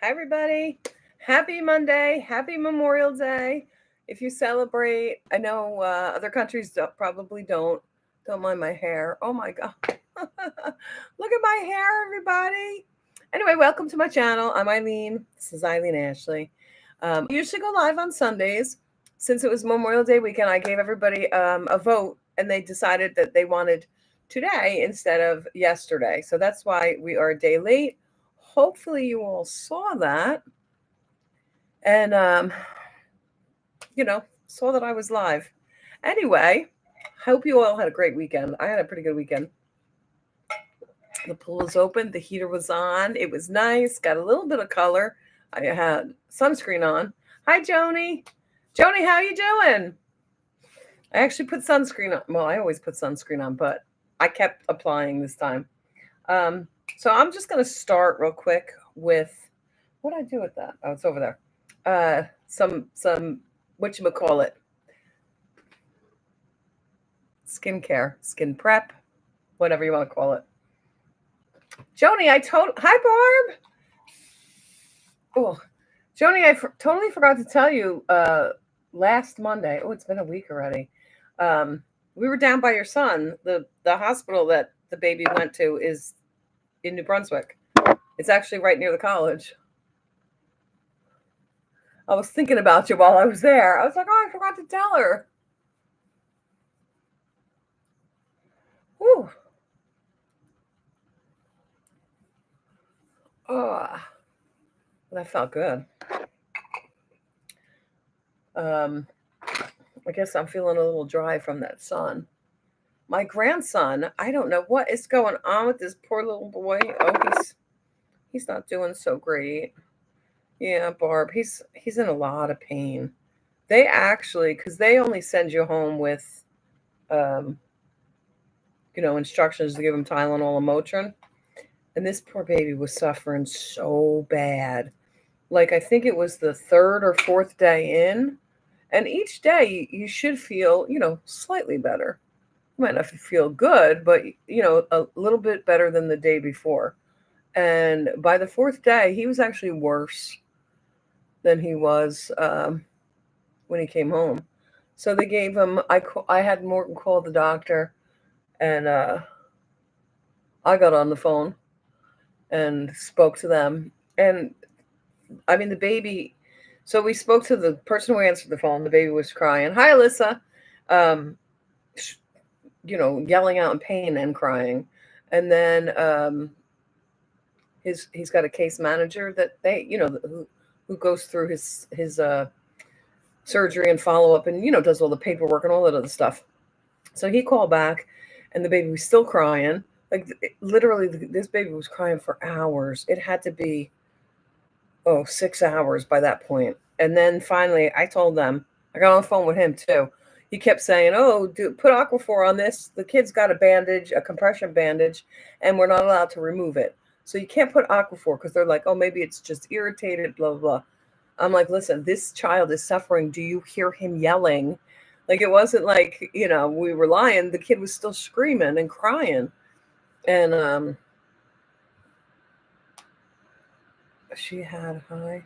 Hi, everybody. Happy Monday. Happy Memorial Day. If you celebrate, I know other countries probably don't. Don't mind my hair. Oh my God. Look at my hair, everybody. Anyway, welcome to my channel. I'm Eileen. This is Eileen Ashley. I usually go live on Sundays. Since it was Memorial Day weekend, I gave everybody a vote and they decided that they wanted today instead of yesterday. So that's why we are a day late. Hopefully you all saw that and saw that I was live. Anyway, hope you all had a great weekend. I had a pretty good weekend. The pool was open, the heater was on, it was nice, got a little bit of color. I had sunscreen on. Hi, Joni. Joni, how you doing? I actually put sunscreen on. Well, I always put sunscreen on, but I kept applying this time. So I'm just going to start real quick with what did I do with that? Oh, it's over there. Some whatchamacallit, skincare, skin prep, whatever you want to call it. Joni, hi, Barb. Oh, Joni, I totally forgot to tell you last Monday. Oh, it's been a week already. We were down by your son. The hospital that the baby went to is in New Brunswick. It's actually right near the college. I was thinking about you while I was there. I was like, oh, I forgot to tell her. Whew. Oh, that felt good. I guess I'm feeling a little dry from that sun. My grandson, I don't know what is going on with this poor little boy. Oh, he's not doing so great. Yeah, Barb, he's in a lot of pain. They actually, because they only send you home with, instructions to give him Tylenol and Motrin. And this poor baby was suffering so bad. Like, I think it was the third or fourth day in. And each day you should feel, slightly better. You might not feel good, but, a little bit better than the day before. And by the fourth day, he was actually worse than he was when he came home. So they gave him, I had Morgan call the doctor, and I got on the phone and spoke to them. And I mean, the baby, so we spoke to the person who answered the phone. The baby was crying. Hi, Alyssa. Yelling out in pain and crying. And then he's got a case manager that who goes through his surgery and follow up and, does all the paperwork and all that other stuff. So he called back and the baby was still crying. Like literally this baby was crying for hours. It had to be 6 hours by that point. And then finally I told them, I got on the phone with him too. He kept saying, oh, put Aquaphor on this. The kid's got a bandage, a compression bandage, and we're not allowed to remove it. So you can't put Aquaphor because they're like, oh, maybe it's just irritated, blah, blah, blah. I'm like, listen, this child is suffering. Do you hear him yelling? Like, it wasn't like, we were lying. The kid was still screaming and crying. And she had high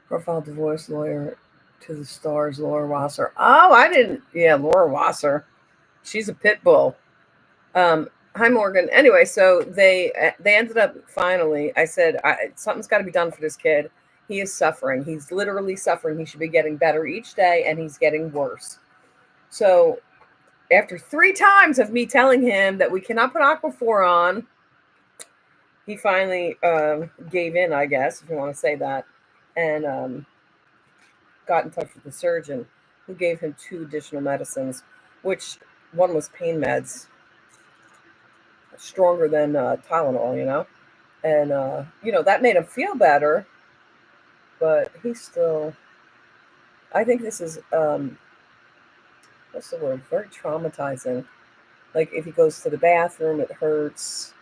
profile divorce lawyer to the stars, Laura Wasser. Oh, I didn't. Yeah, Laura Wasser. She's a pit bull. Hi, Morgan. Anyway, so they ended up finally. I said, something's got to be done for this kid. He is suffering. He's literally suffering. He should be getting better each day, and he's getting worse. So after 3 times of me telling him that we cannot put Aquaphor on, he finally gave in, I guess, if you want to say that, and got in touch with the surgeon who gave him 2 additional medicines, which one was pain meds, stronger than Tylenol, and, that made him feel better, but he's still, I think this is, what's the word, very traumatizing. Like, if he goes to the bathroom, it hurts,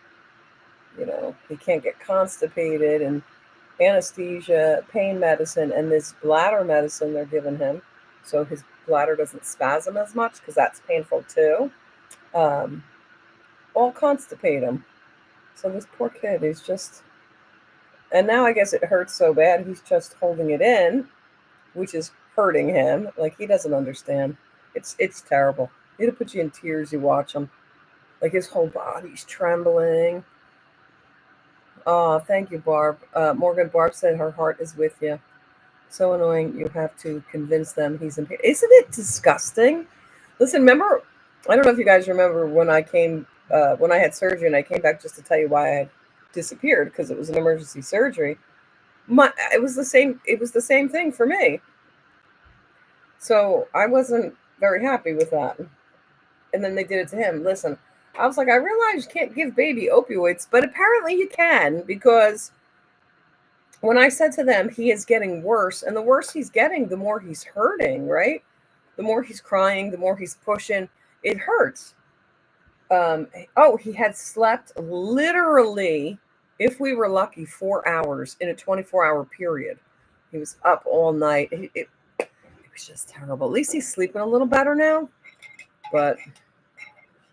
he can't get constipated, and anesthesia, pain medicine, and this bladder medicine they're giving him, so his bladder doesn't spasm as much, because that's painful too, all constipate him. So this poor kid is just, And now I guess it hurts so bad he's just holding it in, which is hurting him. Like he doesn't understand. It's terrible. It'll put you in tears. You watch him. Like his whole body's trembling. Oh, thank you, Barb. Morgan Barb said her heart is with you. So annoying. You have to convince them he's in pain. Isn't it disgusting? Listen, remember? I don't know if you guys remember when I had surgery and I came back just to tell you why I had disappeared because it was an emergency surgery. It was the same. It was the same thing for me. So I wasn't very happy with that. And then they did it to him. Listen, I was like, I realize you can't give baby opioids, but apparently you can because when I said to them, he is getting worse, and the worse he's getting, the more he's hurting, right? The more he's crying, the more he's pushing, it hurts. He had slept literally, if we were lucky, 4 hours in a 24-hour period. He was up all night. It was just terrible. At least he's sleeping a little better now. But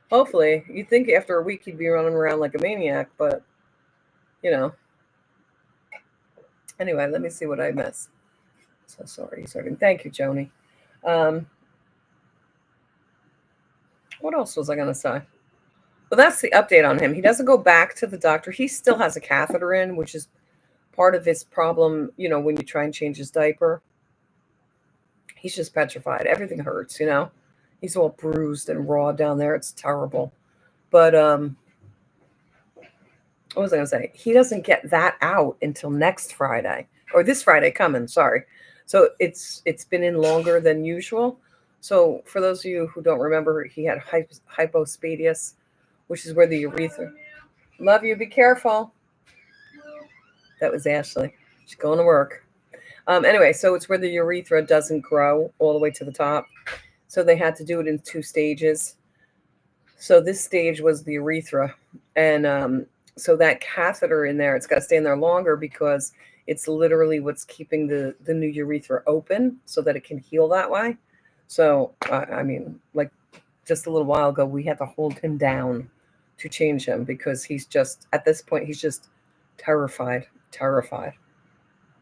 hopefully, you'd think after a week he'd be running around like a maniac. But, you know. Anyway, let me see what I missed. So sorry. Thank you, Joni. What else was I going to say? Well, that's the update on him. He doesn't go back to the doctor. He still has a catheter in, which is part of his problem, when you try and change his diaper. He's just petrified. Everything hurts, He's all bruised and raw down there. It's terrible. But what was I going to say? He doesn't get that out until next Friday. Or this Friday coming, sorry. So it's been in longer than usual. So for those of you who don't remember, he had hypospadias, which is where the urethra. Love you. Be careful. That was Ashley. She's going to work. Anyway, so it's where the urethra doesn't grow all the way to the top. So they had to do it in 2 stages. So this stage was the urethra. And so that catheter in there, it's got to stay in there longer because it's literally what's keeping the new urethra open so that it can heal that way. So, like just a little while ago, we had to hold him down to change him because he's just, at this point, he's just terrified.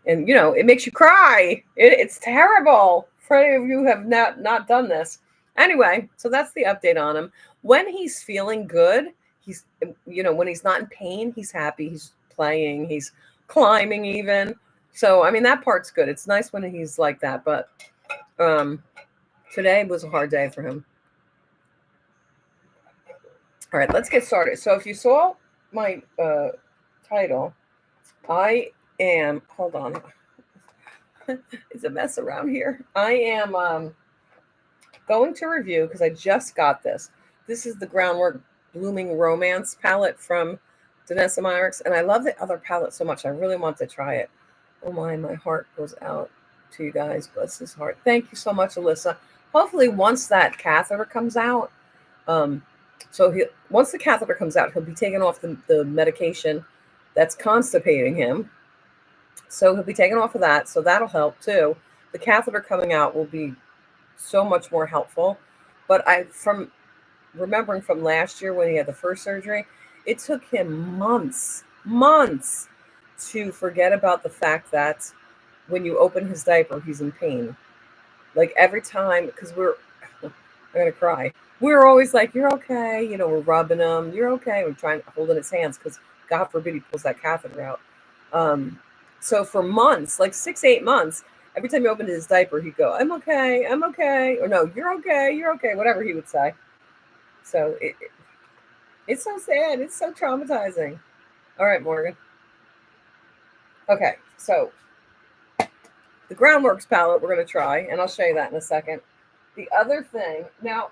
And, it makes you cry. It's terrible. For any of you who have not done this. Anyway, so that's the update on him. When he's feeling good, he's, when he's not in pain, he's happy. He's playing. He's climbing even. So, that part's good. It's nice when he's like that. But today was a hard day for him. All right, let's get started. So if you saw my title, I am, hold on. It's a mess around here. I am going to review, because I just got this. This is the Groundwork Blooming Romance palette from Denessa Myricks, and I love the other palette so much. I really want to try it. Oh my heart goes out to you guys. Bless his heart. Thank you so much, Alyssa. Hopefully once that catheter comes out, once the catheter comes out, he'll be taking off the medication that's constipating him. So he'll be taken off of that. So that'll help too. The catheter coming out will be so much more helpful. But from remembering from last year when he had the first surgery, it took him months to forget about the fact that when you open his diaper, he's in pain. Like every time, because I'm going to cry. We're always like, you're okay. We're rubbing him. You're okay. We're holding his hands because God forbid he pulls that catheter out. So for months, like 6-8 months, every time he opened his diaper, he'd go, I'm okay. Or no, you're okay, whatever he would say. So it's so sad. It's so traumatizing. All right, Morgan. Okay, so the Groundworks palette we're going to try, and I'll show you that in a second. The other thing, now,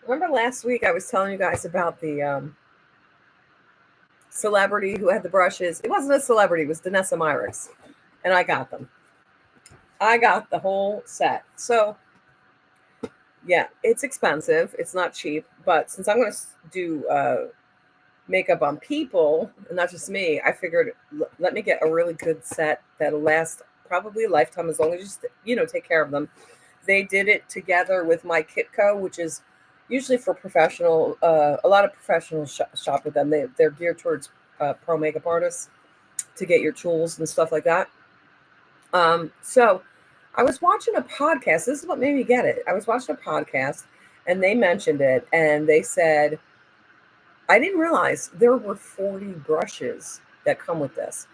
remember last week I was telling you guys about the celebrity who had the brushes? It wasn't a celebrity, it was Denessa Myricks. And I got them. I got the whole set. So, yeah, it's expensive. It's not cheap. But since I'm going to do makeup on people, and not just me, I figured let me get a really good set that'll last probably a lifetime as long as you take care of them. They did it together with my Kitco, which is usually for professional. A lot of professionals shop with them. They're geared towards pro makeup artists to get your tools and stuff like that. So I was watching a podcast. This is what made me get it. I was watching a podcast and they mentioned it and they said, I didn't realize there were 40 brushes that come with this.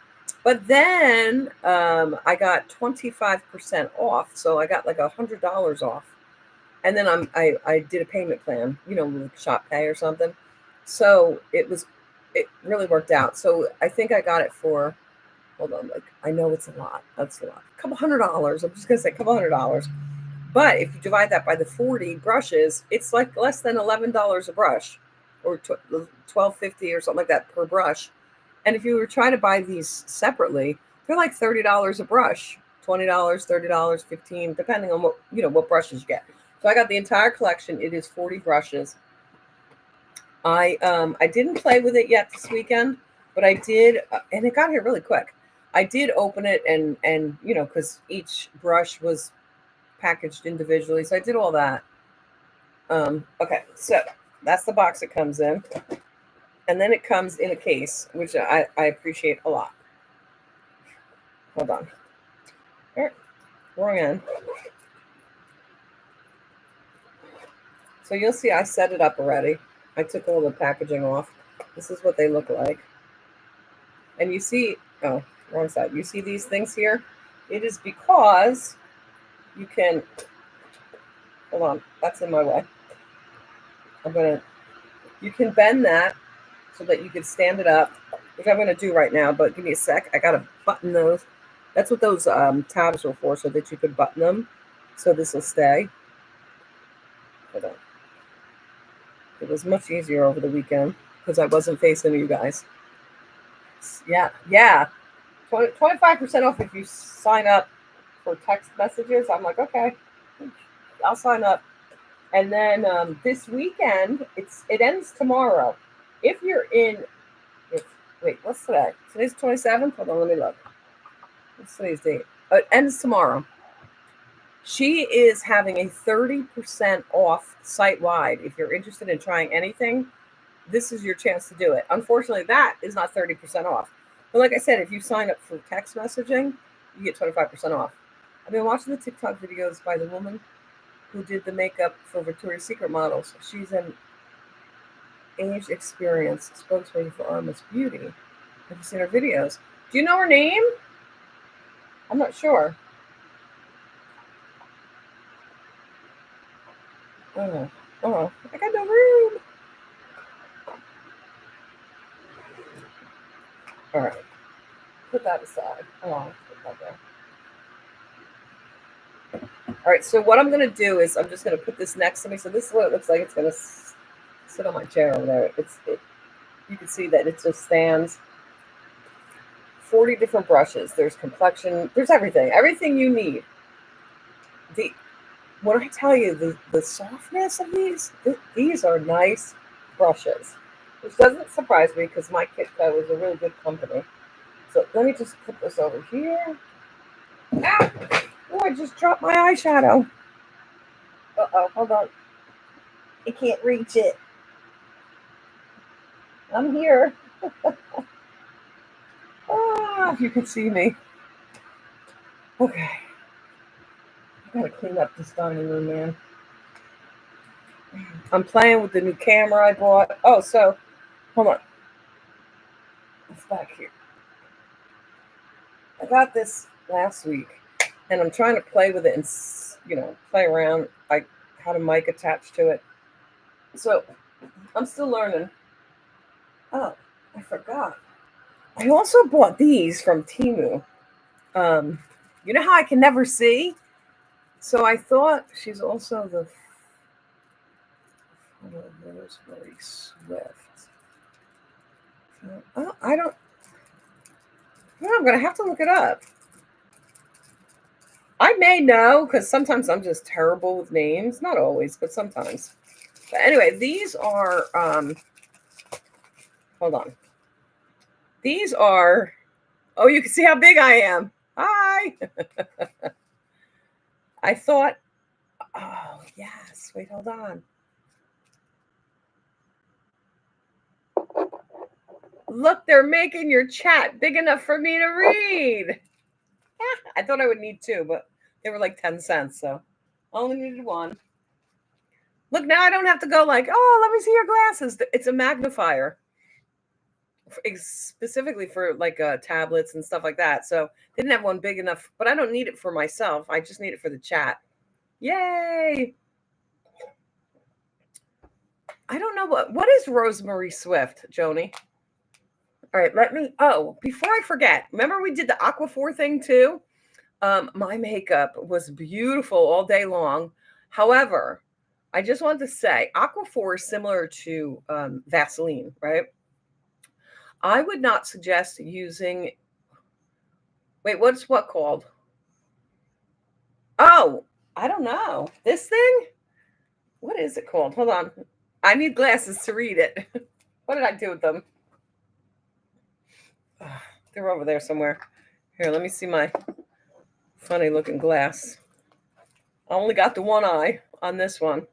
But then I got 25% off. So I got like $100 off. And then I did a payment plan, like Shop Pay or something. So it really worked out. So I think I got it for, hold on, like I know it's a lot. That's a lot. A couple $100. I'm just gonna say a couple $100. But if you divide that by the 40 brushes, it's like less than $11 a brush, or $12.50 or something like that per brush. And if you were trying to buy these separately, they're like $30 a brush, $20, $30, $15, depending on what brushes you get. So I got the entire collection. It is 40 brushes. I didn't play with it yet this weekend, but I did, and it got here really quick. I did open it and because each brush was packaged individually, so I did all that. Okay, so that's the box it comes in. And then it comes in a case, which I appreciate a lot. Hold on. Wrong end. So you'll see I set it up already. I took all the packaging off. This is what they look like. And you see, oh, wrong side. You see these things here? It is because you can, hold on, that's in my way. You can bend that so that you can stand it up, which I'm going to do right now, but give me a sec. I got to button those. That's what those tabs are for, so that you could button them. So this will stay. Hold on. It was much easier over the weekend because I wasn't facing you guys. Yeah. 25% off if you sign up for text messages. I'm like, okay, I'll sign up. And then this weekend, it ends tomorrow. If you're in, wait, what's today? Today's 27th. Hold on, let me look. What's today's date? It ends tomorrow. She is having a 30% off site-wide. If you're interested in trying anything, this is your chance to do it. Unfortunately, that is not 30% off. But like I said, if you sign up for text messaging, you get 25% off. I've been watching the TikTok videos by the woman who did the makeup for Victoria's Secret models. She's an age experience spokesperson for Armless Beauty. Have you seen her videos? Do you know her name? I'm not sure. Oh, I got no room. All right, put that aside. Oh, put that there. All right, so what I'm going to do is I'm just going to put this next to me. So this is what it looks like. It's going to sit on my chair over there. You can see that it just stands. 40 different brushes. There's complexion. There's everything you need. When I tell you the softness of these are nice brushes, which doesn't surprise me because my Kitco is a really good company. So let me just put this over here. Ah! Oh, I just dropped my eyeshadow. Uh-oh, hold on. I can't reach it. I'm here. If you could see me. Okay. I gotta clean up this dining room, man. I'm playing with the new camera I bought. Oh, so hold on. It's back here. I got this last week, and I'm trying to play with it and play around. I had a mic attached to it, so I'm still learning. Oh, I forgot. I also bought these from Temu. You know how I can never see? So I thought she's also the Rosemary Swift. I don't. No, I'm gonna have to look it up. I may know because sometimes I'm just terrible with names. Not always, but sometimes. But anyway, these are. Hold on. These are. Oh, you can see how big I am. Hi. I thought. Oh yes. Wait, hold on. look, they're making your chat big enough for me to read. I thought I would need 2, but they were like 10 cents, so I only needed 1. Look, now I don't have to go like, oh, let me see your glasses. It's a magnifier, specifically for like tablets and stuff like that. So they didn't have one big enough, but I don't need it for myself. I just need it for the chat. Yay! I don't know what is Rosemary Swift, Joni? All right, before I forget, remember we did the Aquaphor thing too? My makeup was beautiful all day long. However, I just wanted to say Aquaphor is similar to Vaseline, right? I would not suggest using, wait, what's what called? Oh, I don't know. This thing? What is it called? Hold on. I need glasses to read it. What did I do with them? They're over there somewhere. Here, let me see my funny looking glass. I only got the one eye on this one.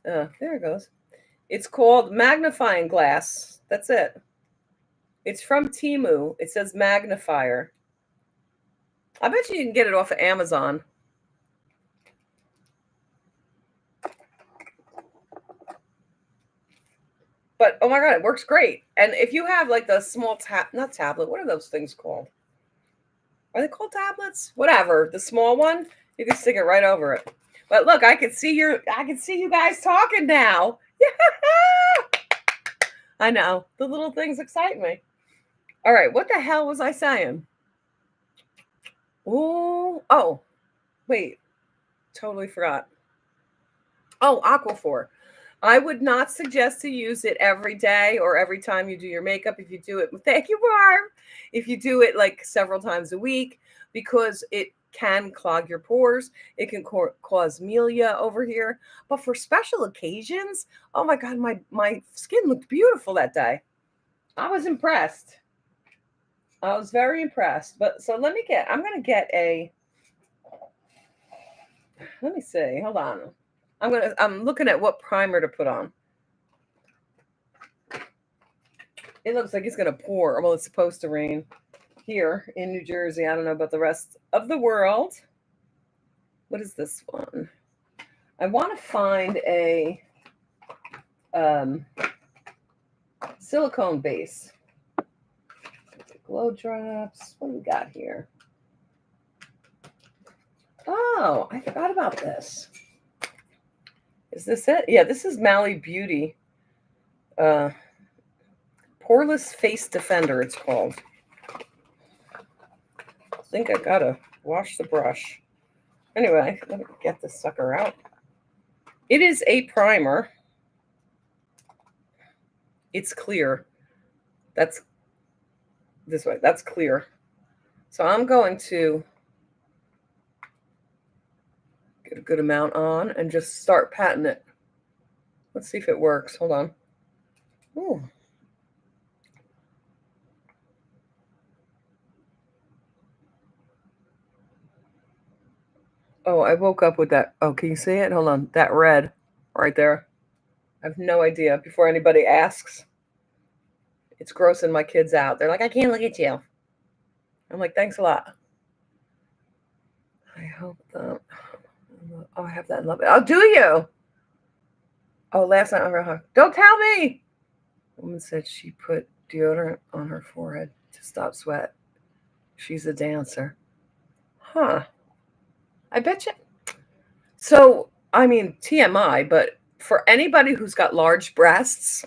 There it goes. It's called magnifying glass. That's it. It's from Temu. It says magnifier. I bet you can get it off of Amazon. But oh my God, it works great. And if you have like the small not tablet, what are those things called? Are they called tablets? Whatever. The small one, you can stick it right over it. But look, I can see you guys talking now. I know. The little things excite me. All right, what the hell was I saying? Oh, wait. Totally forgot. Oh, Aquaphor. I would not suggest to use it every day or every time you do your makeup. If you do it, thank you, Barb. If you do it like several times a week, because it can clog your pores. It can cause melia over here. But for special occasions, oh my God, my skin looked beautiful that day. I was impressed. I was very impressed. But so I'm going to get let me see. Hold on. I'm looking at what primer to put on. It looks like it's going to pour. Well, it's supposed to rain here in New Jersey. I don't know about the rest of the world. What is this one? I want to find a silicone base. Glow drops. What do we got here? Oh, I forgot about this. Is this it? Yeah, this is Mally Beauty. Poreless Face Defender, it's called. I think I gotta wash the brush. Anyway, let me get this sucker out. It is a primer. It's clear. That's this way. That's clear. So I'm going to get a good amount on and just start patting it. Let's see if it works. Hold on. Ooh. Oh, I woke up with that. Oh, can you see it? Hold on. That red right there. I have no idea before anybody asks. It's grossing my kids out. They're like, I can't look at you. I'm like, thanks a lot. I hope that. Oh, I have that in love. Oh, do you? Oh, last night on her hug. Don't tell me. The woman said she put deodorant on her forehead to stop sweat. She's a dancer. Huh. I bet you. So, I mean, TMI, but for anybody who's got large breasts,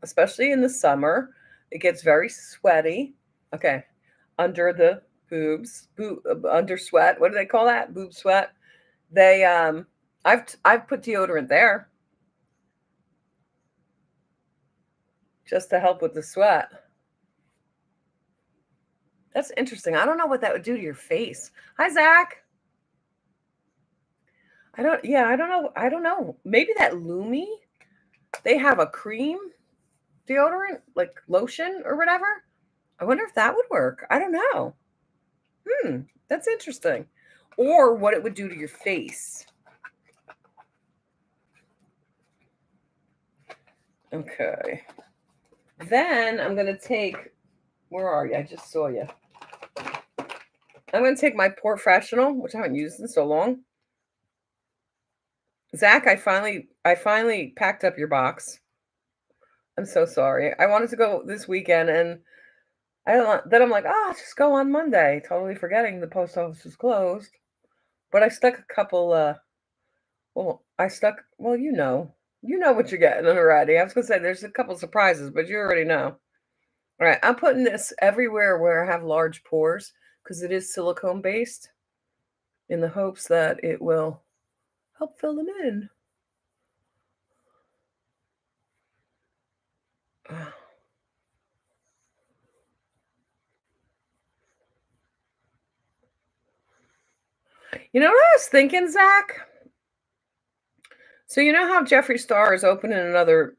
especially in the summer, it gets very sweaty. Okay. Under the boobs, under sweat. What do they call that? Boob sweat. I've put deodorant there just to help with the sweat. That's interesting. I don't know what that would do to your face. Hi, Zach. I don't know. I don't know. Maybe that Lumi, they have a cream deodorant, like lotion or whatever. I wonder if that would work. I don't know. That's interesting. Or what it would do to your face. Okay. Then I'm going to take, where are you? I just saw you. I'm going to take my Professional, which I haven't used in so long. Zach, I finally packed up your box. I'm so sorry. I wanted to go this weekend, and then I'm like, I'll just go on Monday, totally forgetting the post office was closed. But I stuck a couple, well, you know what you're getting already. I was going to say there's a couple surprises, but you already know. All right, I'm putting this everywhere where I have large pores because it is silicone based in the hopes that it will help fill them in. You know what I was thinking, Zach? So you know how Jeffree Star is opening another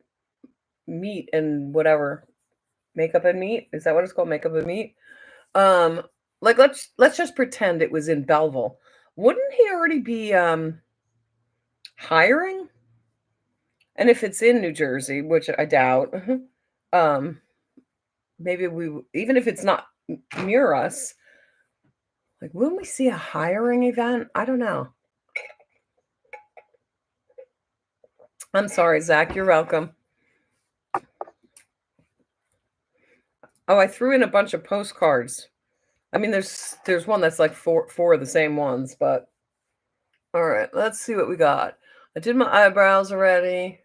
meat and whatever, makeup and meat? Is that what it's called? Makeup and meat? Um, like let's just pretend it was in Belleville. Wouldn't he already be hiring? And if it's in New Jersey, which I doubt, um, maybe even if it's not near us, like wouldn't we see a hiring event? I don't know. I'm sorry, Zach. You're welcome. Oh, I threw in a bunch of postcards. I mean, there's one that's like four of the same ones, but all right, let's see what we got. I did my eyebrows already.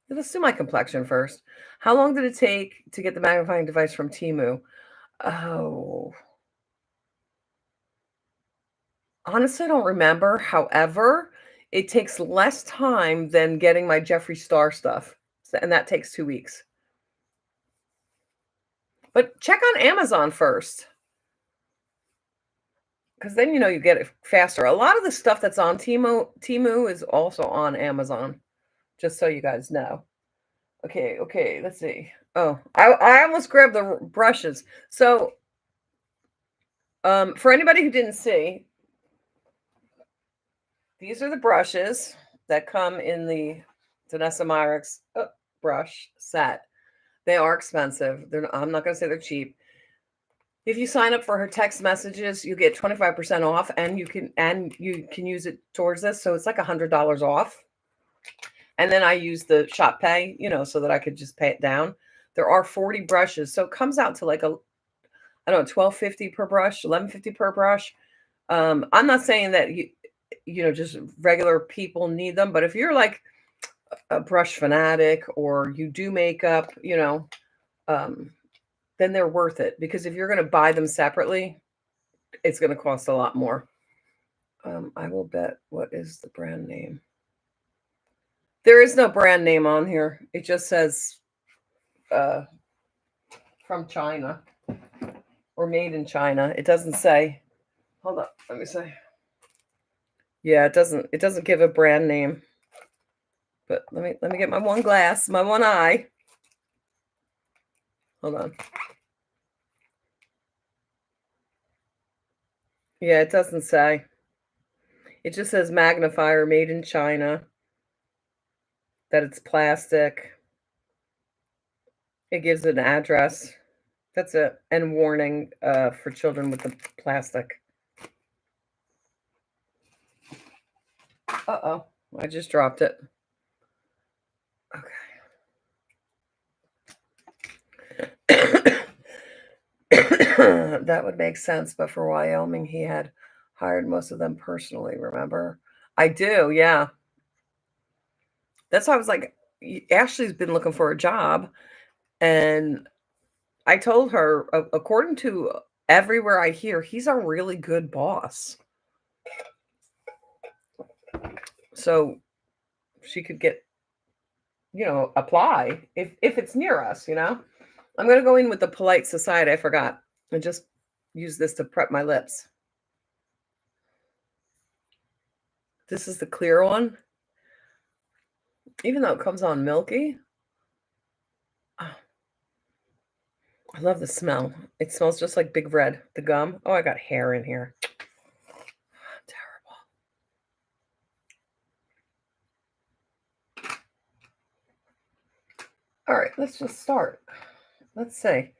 Let's do my complexion first. How long did it take to get the magnifying device from Temu? Oh, honestly, I don't remember. However, it takes less time than getting my Jeffree Star stuff, and that takes 2 weeks. But check on Amazon first, because then you get it faster. A lot of the stuff that's on Temu is also on Amazon, just so you guys know. Okay, let's see. Oh, I almost grabbed the brushes. So, for anybody who didn't see, these are the brushes that come in the Denessa Myricks brush set. They are expensive. I'm not going to say they're cheap. If you sign up for her text messages, you get 25% off, and you can use it towards this. So it's like $100 off. And then I use the shop pay, so that I could just pay it down. There are 40 brushes, so it comes out to like I don't know, $12.50 per brush, $11.50 per brush. I'm not saying that just regular people need them, but if you're like a brush fanatic or you do makeup, then they're worth it, because if you're going to buy them separately, it's going to cost a lot more. I will bet, what is the brand name? There is no brand name on here. It just says from China or made in China. It doesn't say. Hold on, let me say. Yeah, it doesn't give a brand name. But let me get my one glass, my one eye. Hold on. Yeah, it doesn't say. It just says magnifier made in China, that it's plastic. It gives an address. That's it. And warning for children with the plastic. Uh-oh. I just dropped it. Okay. That would make sense, but for Wyoming, he had hired most of them personally, remember? I do, yeah. That's why I was like, Ashley's been looking for a job, and I told her, according to everywhere I hear, he's a really good boss. So she could get, apply if it's near us, I'm going to go in with the Polite Society. I forgot. And just use this to prep my lips. This is the clear one. Even though it comes on milky. Oh, I love the smell. It smells just like Big Red, the gum. Oh, I got hair in here. Terrible. All right, let's just start. Let's see.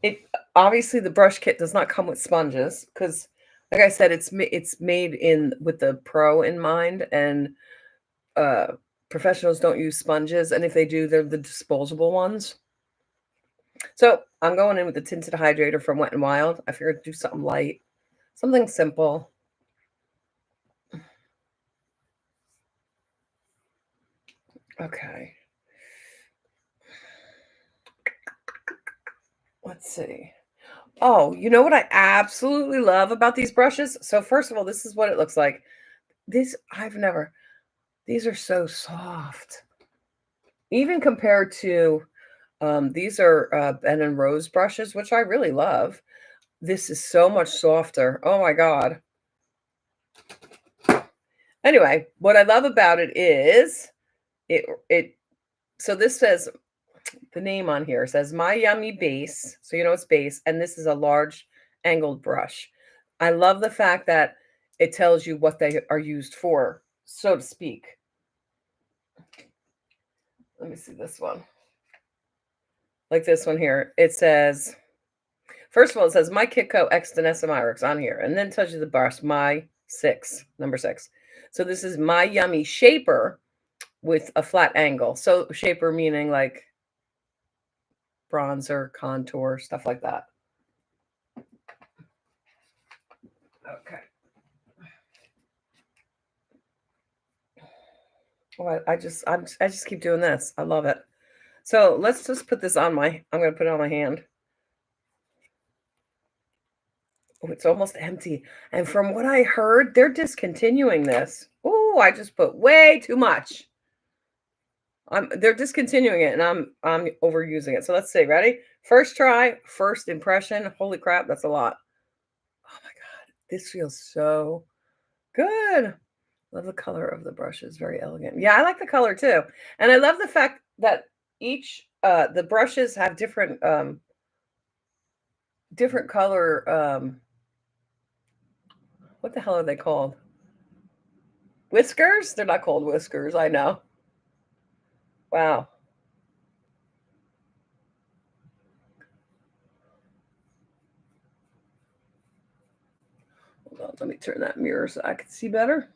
It obviously the brush kit does not come with sponges because, like I said, it's made in with the pro in mind, and uh, professionals don't use sponges, and if they do, they're the disposable ones. So I'm going in with the tinted hydrator from Wet n Wild. I figured to do something light, something simple. Okay. Let's see. Oh, you know what I absolutely love about these brushes? So first of all, this is what it looks like. These are so soft. Even compared to these are Ben and Rose brushes, which I really love. This is so much softer. Oh my God. Anyway, what I love about it is it so this says the name on here says My Yummy Base. So you know it's base, and this is a large angled brush. I love the fact that it tells you what they are used for, so to speak. Let me see this one. Like this one here. It says, first of all, it says My Kitco X Denessa Myricks on here, and then it tells you the brush, number 6. So this is My Yummy Shaper with a flat angle. So shaper meaning like bronzer, contour, stuff like that. Okay. Well, I just keep doing this. I love it. So let's just put this on I'm going to put it on my hand. Oh, it's almost empty. And from what I heard, they're discontinuing this. Oh, I just put way too much. They're discontinuing it, and I'm overusing it. So let's see. Ready? First try, first impression. Holy crap, that's a lot. Oh my God, this feels so good. Love the color of the brushes. Very elegant. Yeah, I like the color too, and I love the fact that each the brushes have different color. What the hell are they called? Whiskers? They're not called whiskers. I know. Wow. Hold on, let me turn that mirror so I can see better.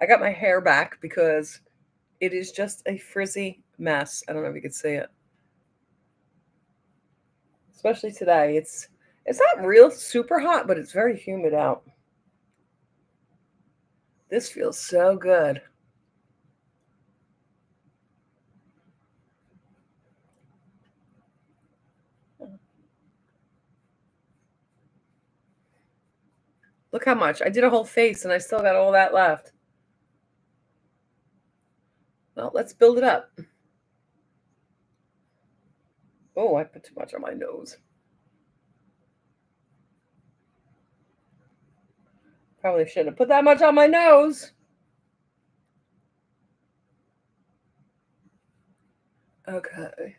I got my hair back because it is just a frizzy mess. I don't know if you can see it. Especially today. It's not real super hot, but it's very humid out. This feels so good. Look how much. I did a whole face and I still got all that left. Well, let's build it up. Oh, I put too much on my nose. Probably shouldn't have put that much on my nose. Okay.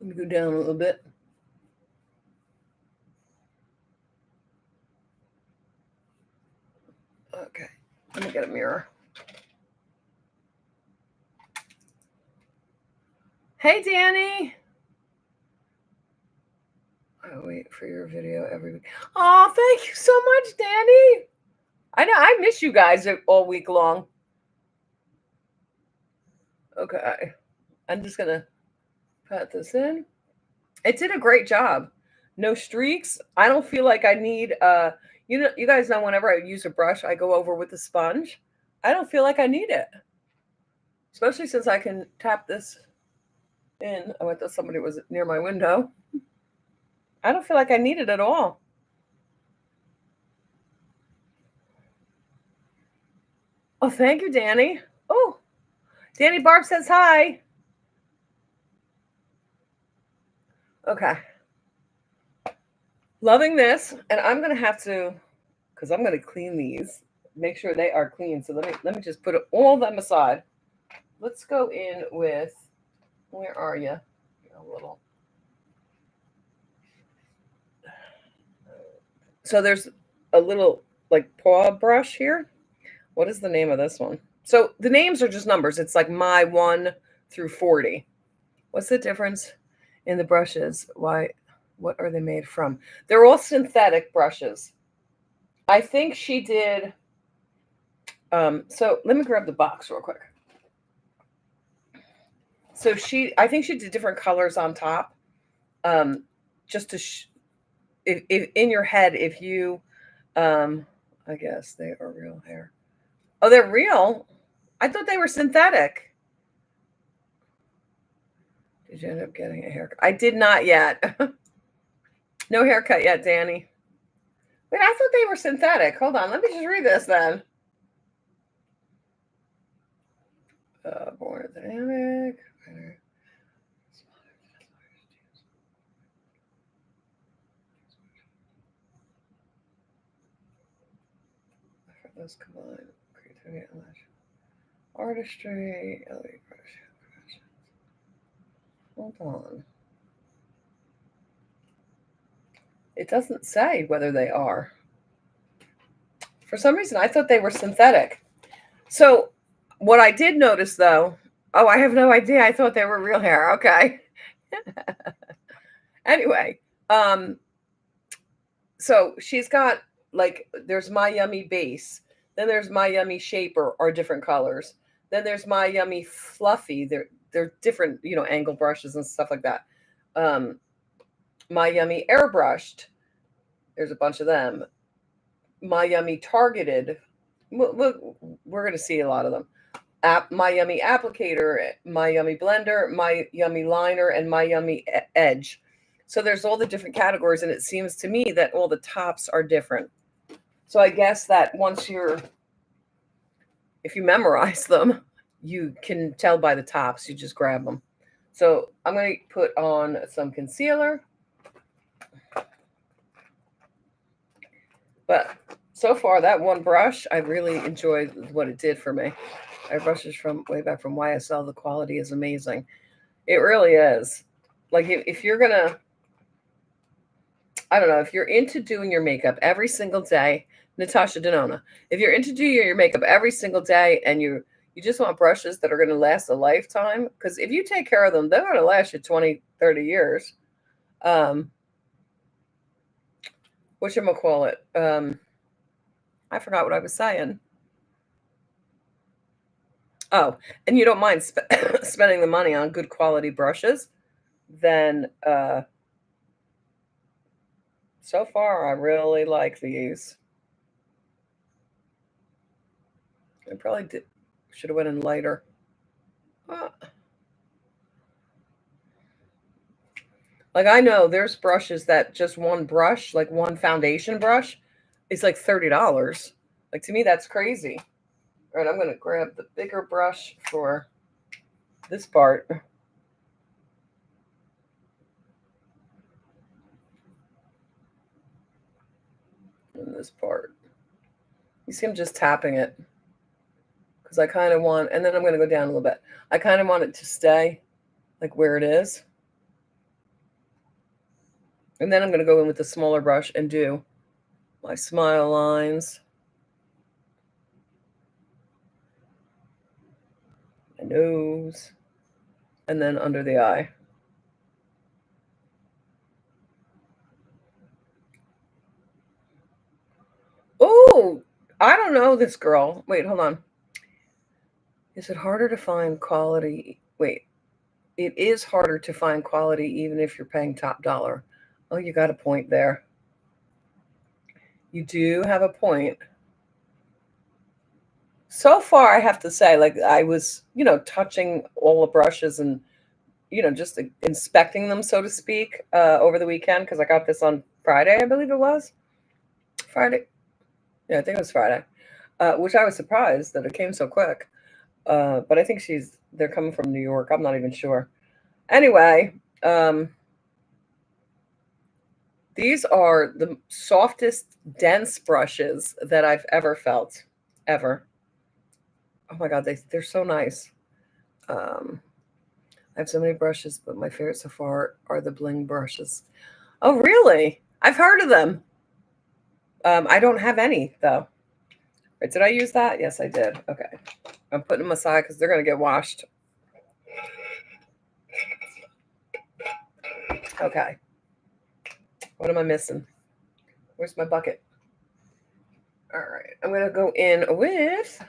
Let me go down a little bit. Okay. Let me get a mirror. Hey, Danny. I wait for your video every week. Oh, thank you so much, Danny. I know I miss you guys all week long. Okay. I'm just gonna pat this in. It did a great job. No streaks. I don't feel like I need you guys know whenever I use a brush, I go over with the sponge. I don't feel like I need it. Especially since I can tap this in. I thought somebody was near my window. I don't feel like I need it at all. Oh, thank you, Danny. Oh, Danny Barb says hi. Okay. Loving this, and I'm gonna have to, because I'm gonna clean these, make sure they are clean. So let me just put all of them aside. Let's go in with, where are you? a little. So there's a little like paw brush here. What is the name of this one? So the names are just numbers. It's like my 1 through 40. What's the difference in the brushes? Why? What are they made from? They're all synthetic brushes. I think she did. So let me grab the box real quick. So I think she did different colors on top, just to, if in your head, if you, I guess they are real hair. Oh, they're real. I thought they were synthetic. Did you end up getting a haircut? I did not yet. No haircut yet, Danny. Wait, I thought they were synthetic. Hold on, let me just read this then. Born dynamic. Those combined creativity and artistry. Hold on. It doesn't say whether they are. For some reason, I thought they were synthetic. So what I did notice, though, oh, I have no idea. I thought they were real hair. Okay. Anyway, so she's got, like, there's My Yummy base. Then there's My Yummy shaper, are different colors. Then there's My Yummy fluffy. They're different, angle brushes and stuff like that. My Yummy airbrushed. There's a bunch of them. My Yummy targeted. We're going to see a lot of them. My Yummy applicator, My Yummy blender, My Yummy liner, and My Yummy edge. So there's all the different categories, and it seems to me that all the tops are different. So I guess that if you memorize them, you can tell by the tops. You just grab them. So I'm going to put on some concealer. But so far, that one brush, I really enjoyed what it did for me. I brushes from way back from YSL. The quality is amazing. It really is. Like, if you're going to, I don't know, if you're into doing your makeup every single day, Natasha Denona, if you're into doing your makeup every single day and you just want brushes that are going to last a lifetime, because if you take care of them, they're going to last you 20, 30 years. Whatchamacallit? I forgot what I was saying. Oh, and you don't mind spending the money on good quality brushes, then so far I really like these. I probably should have went in lighter. Like, I know there's brushes that just one brush, like one foundation brush, is like $30. Like, to me, that's crazy. All right, I'm going to grab the bigger brush for this part. And this part. You see I'm just tapping it. Because I kind of want, and then I'm going to go down a little bit. I kind of want it to stay like where it is. And then I'm going to go in with the smaller brush and do my smile lines. My nose. And then under the eye. Oh, I don't know this girl. Wait, hold on. Is it harder to find quality? Wait, it is harder to find quality even if you're paying top dollar. Oh, you got a point there. You do have a point. So far, I have to say, like, I was, touching all the brushes and, just inspecting them, so to speak, over the weekend, because I got this on Friday, I believe it was. Friday. Yeah, I think it was Friday, which I was surprised that it came so quick. But I think they're coming from New York. I'm not even sure. Anyway, these are the softest, dense brushes that I've ever felt, ever. Oh my God, they're so nice. I have so many brushes, but my favorite so far are the bling brushes. Oh, really? I've heard of them. I don't have any though. Right, did I use that? Yes, I did. Okay. I'm putting them aside because they're going to get washed. Okay. What am I missing? Where's my bucket? All right. I'm going to go in with,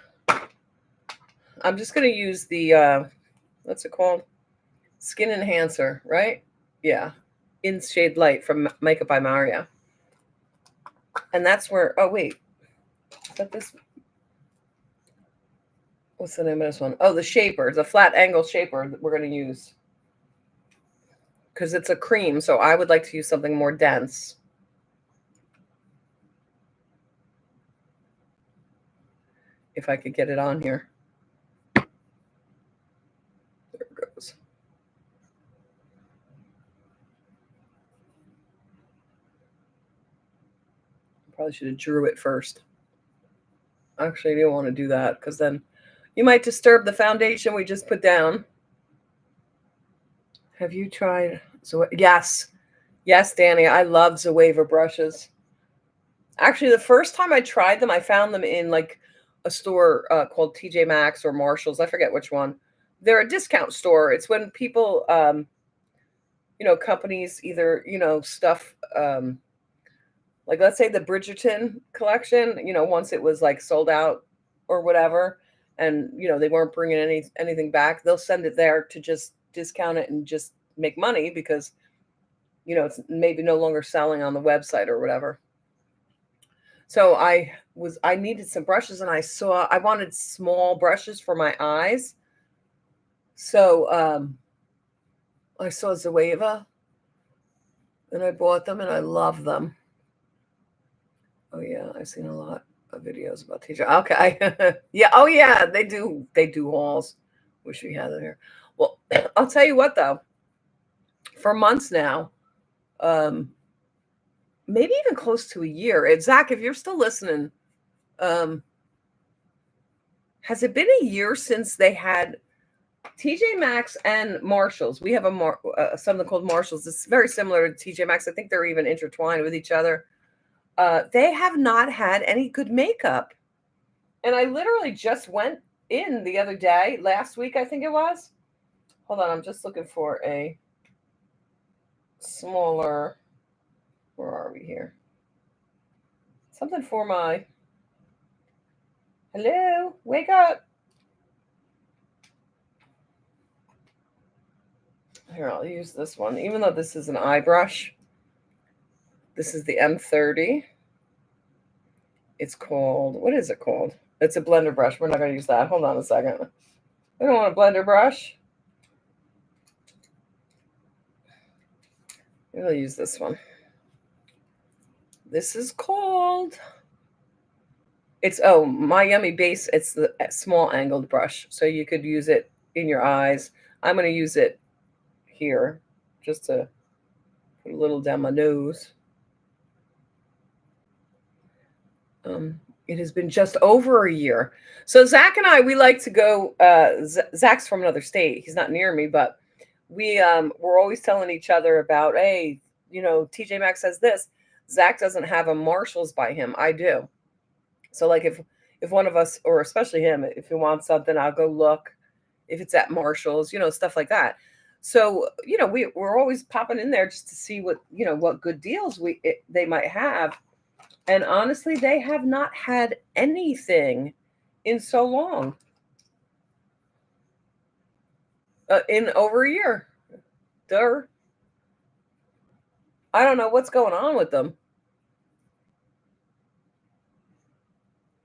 I'm just going to use the, what's it called? Skin Enhancer, right? Yeah. In Shade Light from Makeup by Maria. And that's where, oh, wait. Is that this? What's the name of this one? Oh, the shaper. The flat angle shaper that we're going to use. Because it's a cream, so I would like to use something more dense. If I could get it on here. There it goes. Probably should have drew it first. Actually, I didn't want to do that because then you might disturb the foundation we just put down. Have you tried? So yes, Danny, I love Zoeva brushes. Actually, the first time I tried them, I found them in like a store called TJ Maxx or Marshalls. I forget which one. They're a discount store. It's when people, companies either stuff. Like let's say the Bridgerton collection, once it was like sold out or whatever, and they weren't bringing anything back, they'll send it there to just discount it and just make money because it's maybe no longer selling on the website or whatever. So I needed some brushes, and I wanted small brushes for my eyes. So I saw Zoeva and I bought them and I love them. Oh yeah, I've seen a lot of videos about TJ. Okay. Yeah. Oh yeah, they do hauls. Wish we had it here. Well, I'll tell you what though. For months now, maybe even close to a year. And Zach, if you're still listening, has it been a year since they had TJ Maxx and Marshalls? We have something called Marshalls. It's very similar to TJ Maxx. I think they're even intertwined with each other. They have not had any good makeup. And I literally just went in the other day, last week, I think it was. Hold on, I'm just looking for a smaller, where are we here? Something for my, hello, wake up. Here, I'll use this one. Even though this is an eye brush, this is the M30. It's called, what is it called? It's a blender brush. We're not going to use that. Hold on a second. We don't want a blender brush. We'll use this one. This is called, it's Miami Base. It's the small angled brush. So you could use it in your eyes. I'm going to use it here just to put a little down my nose. It has been just over a year. So Zach and I, we like to go, Zach's from another state. He's not near me, but we're always telling each other about, hey, TJ Maxx says this. Zach doesn't have a Marshalls by him. I do. So like if one of us, or especially him, if he wants something, I'll go look if it's at Marshalls, stuff like that. So, we're always popping in there just to see what good deals they might have. And honestly, they have not had anything in so long. In over a year. I don't know what's going on with them.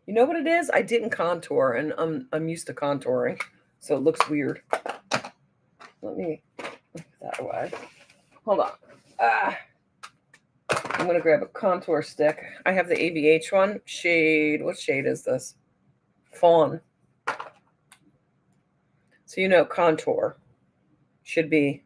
You know what it is? I didn't contour, and I'm used to contouring, so it looks weird. Let me put that away. Hold on. I'm going to grab a contour stick. I have the ABH one. What shade is this? Fawn. So contour should be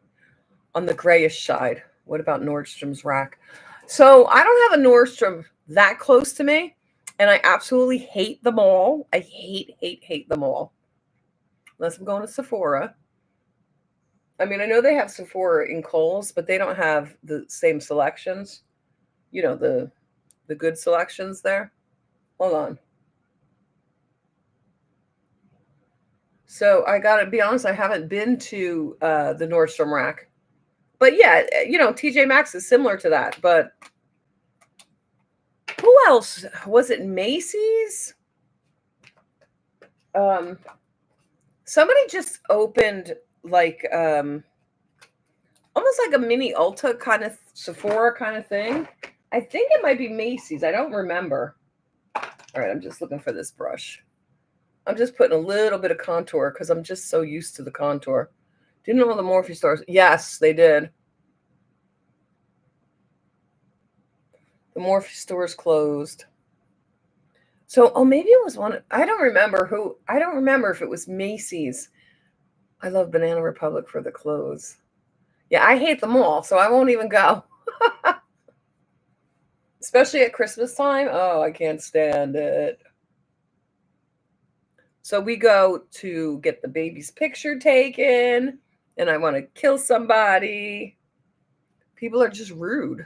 on the grayish side. What about Nordstrom's rack? So I don't have a Nordstrom that close to me, and I absolutely hate them all. I hate them all. Unless I'm going to Sephora. I mean, I know they have Sephora in Kohl's, but they don't have the same selections. The good selections there. Hold on. So I gotta be honest, I haven't been to the Nordstrom rack. But yeah, TJ Maxx is similar to that. But who else? Was it Macy's? Somebody just opened like almost like a mini Ulta kind of Sephora kind of thing. I think it might be Macy's. I don't remember. All right, I'm just looking for this brush. I'm just putting a little bit of contour because I'm just so used to the contour. Didn't know the Morphe stores. Yes, they did. The Morphe stores closed. So, maybe it was one. I don't remember who. I don't remember if it was Macy's. I love Banana Republic for the clothes. Yeah, I hate them all, so I won't even go. Especially at Christmas time. Oh, I can't stand it. So we go to get the baby's picture taken, and I want to kill somebody. People are just rude.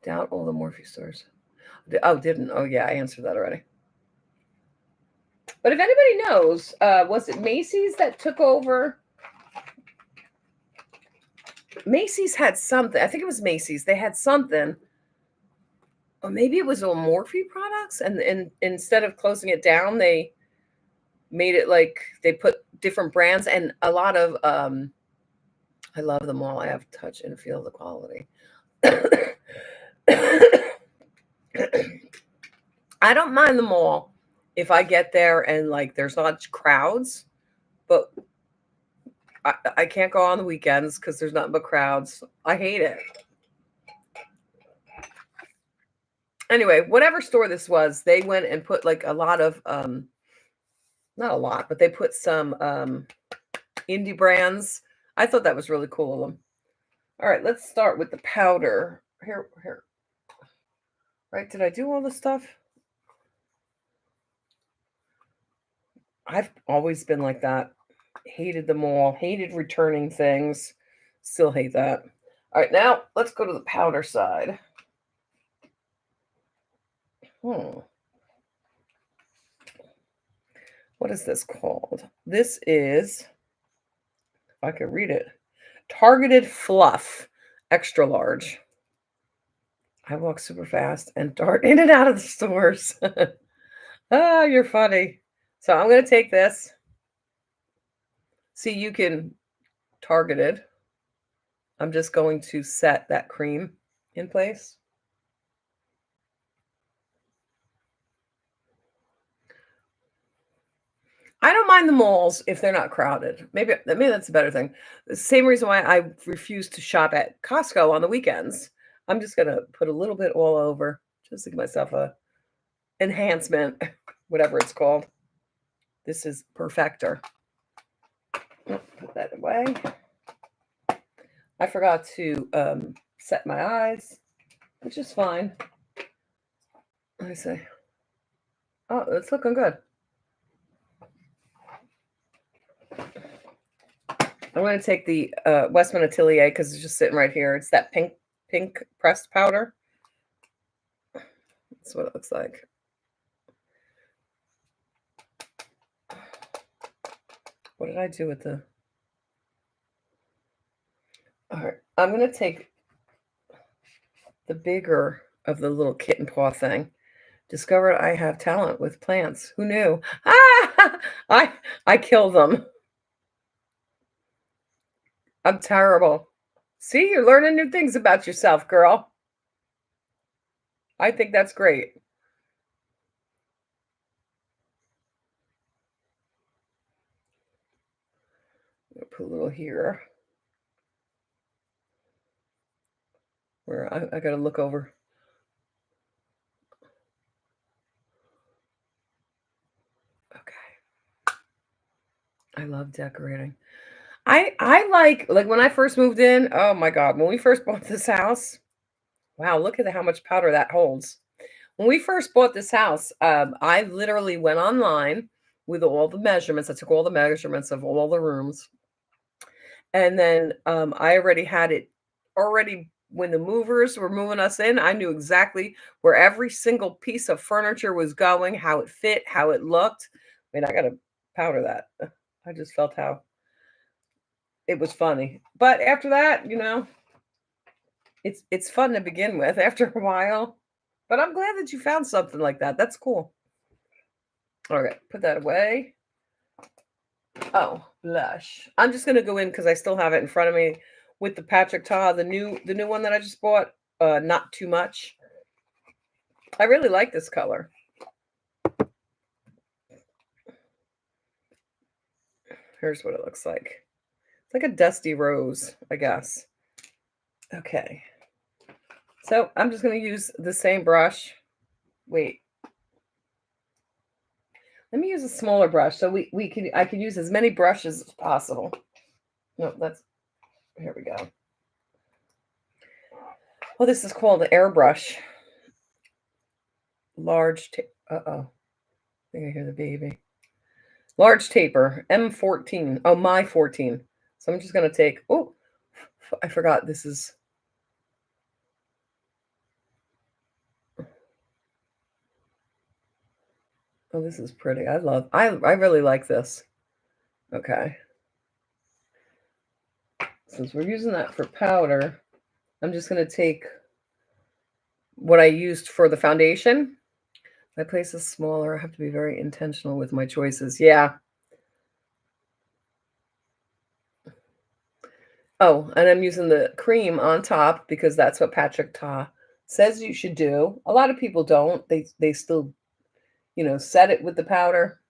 Doubt all the Morphe stores. Oh, didn't. Oh, yeah, I answered that already. But if anybody knows, was it Macy's that took over? Macy's had something. I think it was Macy's. They had something. Or maybe it was all Morphe products, and instead of closing it down, they made it like they put different brands and a lot of I love them all. I have touch and feel the quality. I don't mind them all if I get there and like there's not crowds, but I can't go on the weekends because there's nothing but crowds. I hate it. Anyway, whatever store this was, they went and put like a lot of not a lot, but they put some indie brands. I thought that was really cool of them. All right, let's start with the powder. Here. Right, did I do all the stuff? I've always been like that. Hated them all. Hated returning things. Still hate that. All right, now let's go to the powder side. What is this called? This is, if I could read it, Targeted Fluff, extra large. I walk super fast and dart in and out of the stores. Ah, you're funny. So I'm going to take this. See, you can target it. I'm just going to set that cream in place. I don't mind the malls if they're not crowded. Maybe that's a better thing. The same reason why I refuse to shop at Costco on the weekends. I'm just gonna put a little bit all over, just to give myself a enhancement, whatever it's called. This is Perfector. Put that away. I forgot to set my eyes, which is fine. Let me see. Oh, it's looking good. I'm going to take the Westman Atelier because it's just sitting right here. It's that pink pressed powder. That's what it looks like. What did I do with the... All right, I'm going to take the bigger of the little kitten paw thing. Discovered I have talent with plants. Who knew? Ah! I kill them. I'm terrible. See, you're learning new things about yourself, girl. I think that's great. Put a little here. Where I got to look over. Okay. I love decorating. I like when I first moved in, oh my God, when we first bought this house, wow, look at how much powder that holds. When we first bought this house, I literally went online, with all the measurements. I took all the measurements of all the rooms. And then I already had it already when the movers were moving us in. I knew exactly where every single piece of furniture was going, how it fit, how it looked. I mean, I got to powder that. I just felt how it was funny. But after that, it's fun to begin with after a while. But I'm glad that you found something like that. That's cool. All right, put that away. Oh, blush. I'm just gonna go in because I still have it in front of me with the Patrick Ta, the new one that I just bought. Not too much. I really like this color. Here's what it looks like. It's like a dusty rose, I guess. Okay. So I'm just gonna use the same brush. Wait. Let me use a smaller brush so I can use as many brushes as possible. No, here we go. Well, this is called an airbrush. Large uh-oh. I think I hear the baby. Large taper, M14. Oh, my 14. So I'm just gonna take, oh, I forgot this is. Oh, this is pretty. I really like this. Okay. Since we're using that for powder, I'm just going to take what I used for the foundation. My place is smaller. I have to be very intentional with my choices. Yeah. Oh, and I'm using the cream on top because that's what Patrick Ta says you should do. A lot of people don't. They still, set it with the powder.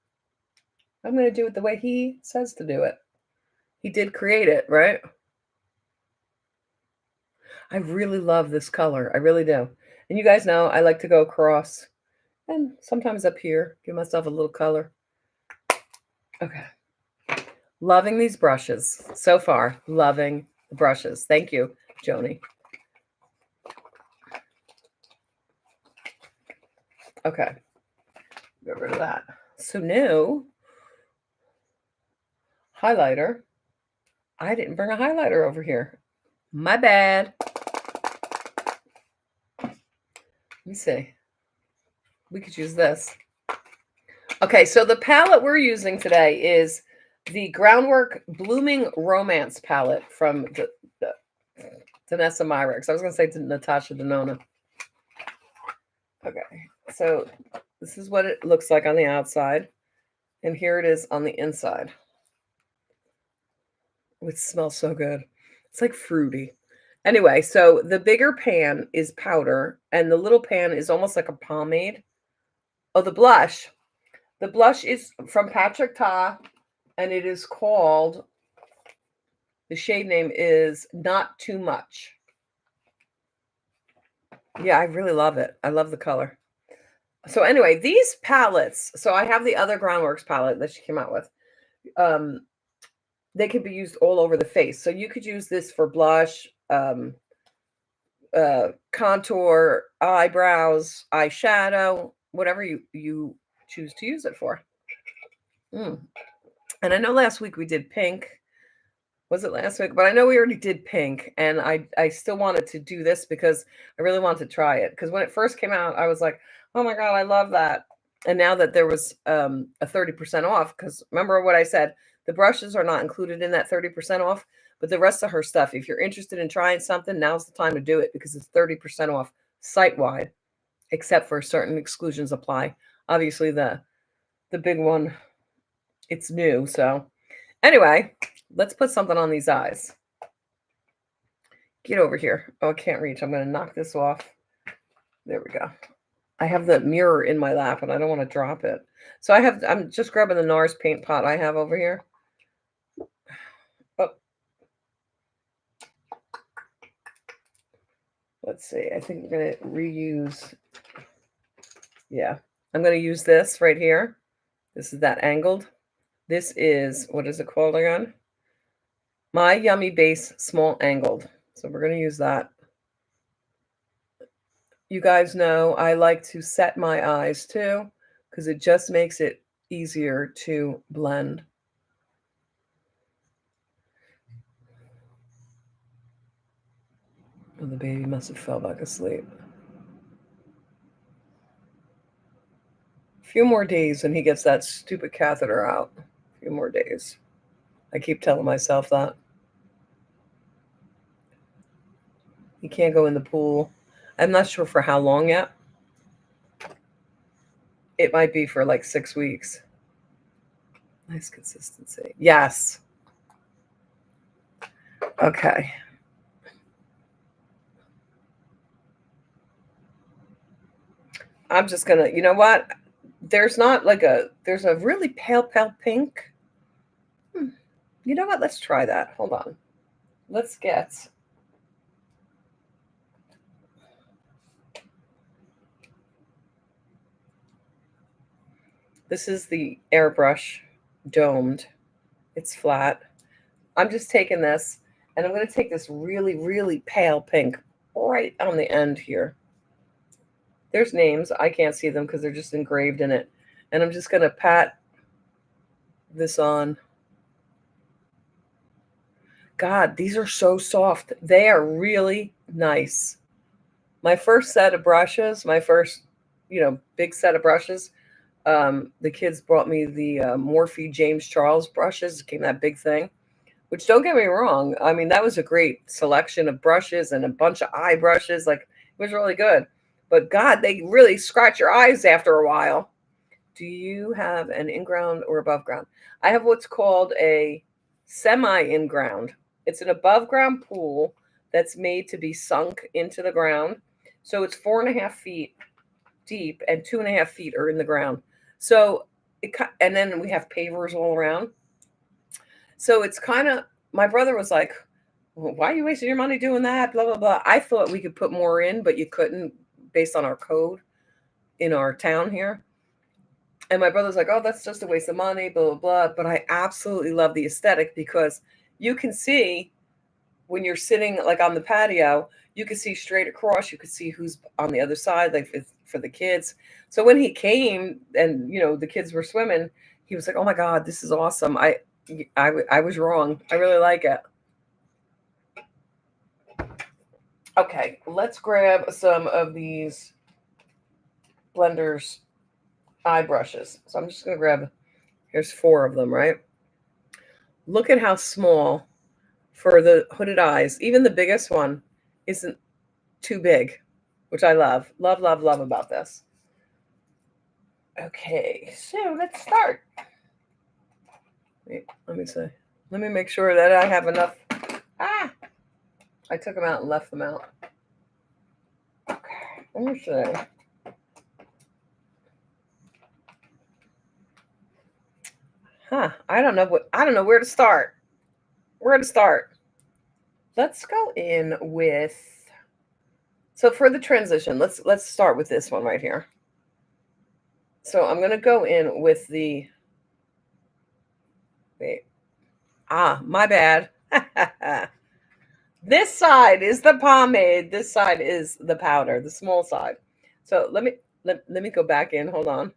I'm going to do it the way he says to do it. He did create it, right? I really love this color. I really do. And you guys know I like to go across and sometimes up here, give myself a little color. Okay. Loving these brushes so far. Loving the brushes. Thank you, Joni. Okay. Get rid of that. So now, highlighter. I didn't bring a highlighter over here. My bad. Let me see. We could use this. Okay, so the palette we're using today is the Groundwork Blooming Romance palette from the Denessa Myricks. I was going to say Natasha Denona. Okay, so this is what it looks like on the outside. And here it is on the inside. It smells so good. It's like fruity. Anyway, so the bigger pan is powder, and the little pan is almost like a pomade. Oh, the blush. The blush is from Patrick Ta, and it is called, the shade name is Not Too Much. Yeah, I really love it. I love the color. So anyway, these palettes, so I have the other Groundworks palette that she came out with. They could be used all over the face. So you could use this for blush, contour, eyebrows, eyeshadow, whatever you choose to use it for. And I know last week we did pink. Was it last week? But I know we already did pink, and I still wanted to do this because I really wanted to try it. Because when it first came out, I was like, oh my God, I love that. And now that there was a 30% off, because remember what I said, the brushes are not included in that 30% off, but the rest of her stuff, if you're interested in trying something, now's the time to do it because it's 30% off site-wide, except for certain exclusions apply. Obviously, the big one, it's new. So anyway, let's put something on these eyes. Get over here. Oh, I can't reach. I'm going to knock this off. There we go. I have the mirror in my lap and I don't want to drop it. So I'm just grabbing the NARS paint pot I have over here. Oh. Let's see. I think I'm going to reuse. Yeah. I'm going to use this right here. This is that angled. This is, what is it called again? My Yummy Base Small Angled. So we're going to use that. You guys know I like to set my eyes too, because it just makes it easier to blend. Oh, the baby must have fell back asleep. A few more days and he gets that stupid catheter out. A few more days. I keep telling myself that. He can't go in the pool. I'm not sure for how long yet. It might be for like 6 weeks. Nice consistency. Yes. Okay. I'm just gonna, you know what? There's a really pale pink. You know what? Let's try that. Hold on. Let's get. This is the airbrush domed. It's flat. I'm just taking this and I'm going to take this really, really pale pink right on the end here. There's names. I can't see them because they're just engraved in it. And I'm just going to pat this on. God, these are so soft. They are really nice. My first set of brushes, my first, big set of brushes, the kids brought me the Morphe James Charles brushes. It came that big thing, which don't get me wrong. I mean, that was a great selection of brushes and a bunch of eye brushes. Like, it was really good. But God, they really scratch your eyes after a while. Do you have an in-ground or above ground? I have what's called a semi-in-ground. It's an above-ground pool that's made to be sunk into the ground. So it's 4.5 feet deep and 2.5 feet are in the ground. So and then we have pavers all around. So it's kind of, my brother was like, well, why are you wasting your money doing that? Blah, blah, blah. I thought we could put more in, but you couldn't based on our code in our town here. And my brother's like, oh, that's just a waste of money, blah, blah, blah. But I absolutely love the aesthetic because you can see when you're sitting like on the patio, you can see straight across. You could see who's on the other side, like for the kids. So when he came and, the kids were swimming, he was like, oh my God, this is awesome. I was wrong. I really like it. Okay, let's grab some of these blenders eye brushes. So I'm just going to grab, here's 4 of them, right? Look at how small for the hooded eyes. Even the biggest one isn't too big, which I love. Love, love, love about this. Okay, so let's start. Wait, let me see. Let me make sure that I have enough. I took them out and left them out. Okay, let me see. I don't know where to start. Let's go in with, so for the transition, let's start with this one right here. So I'm going to go in with the, wait, my bad. This side is the pomade. This side is the powder, the small side. So let me go back in. Hold on.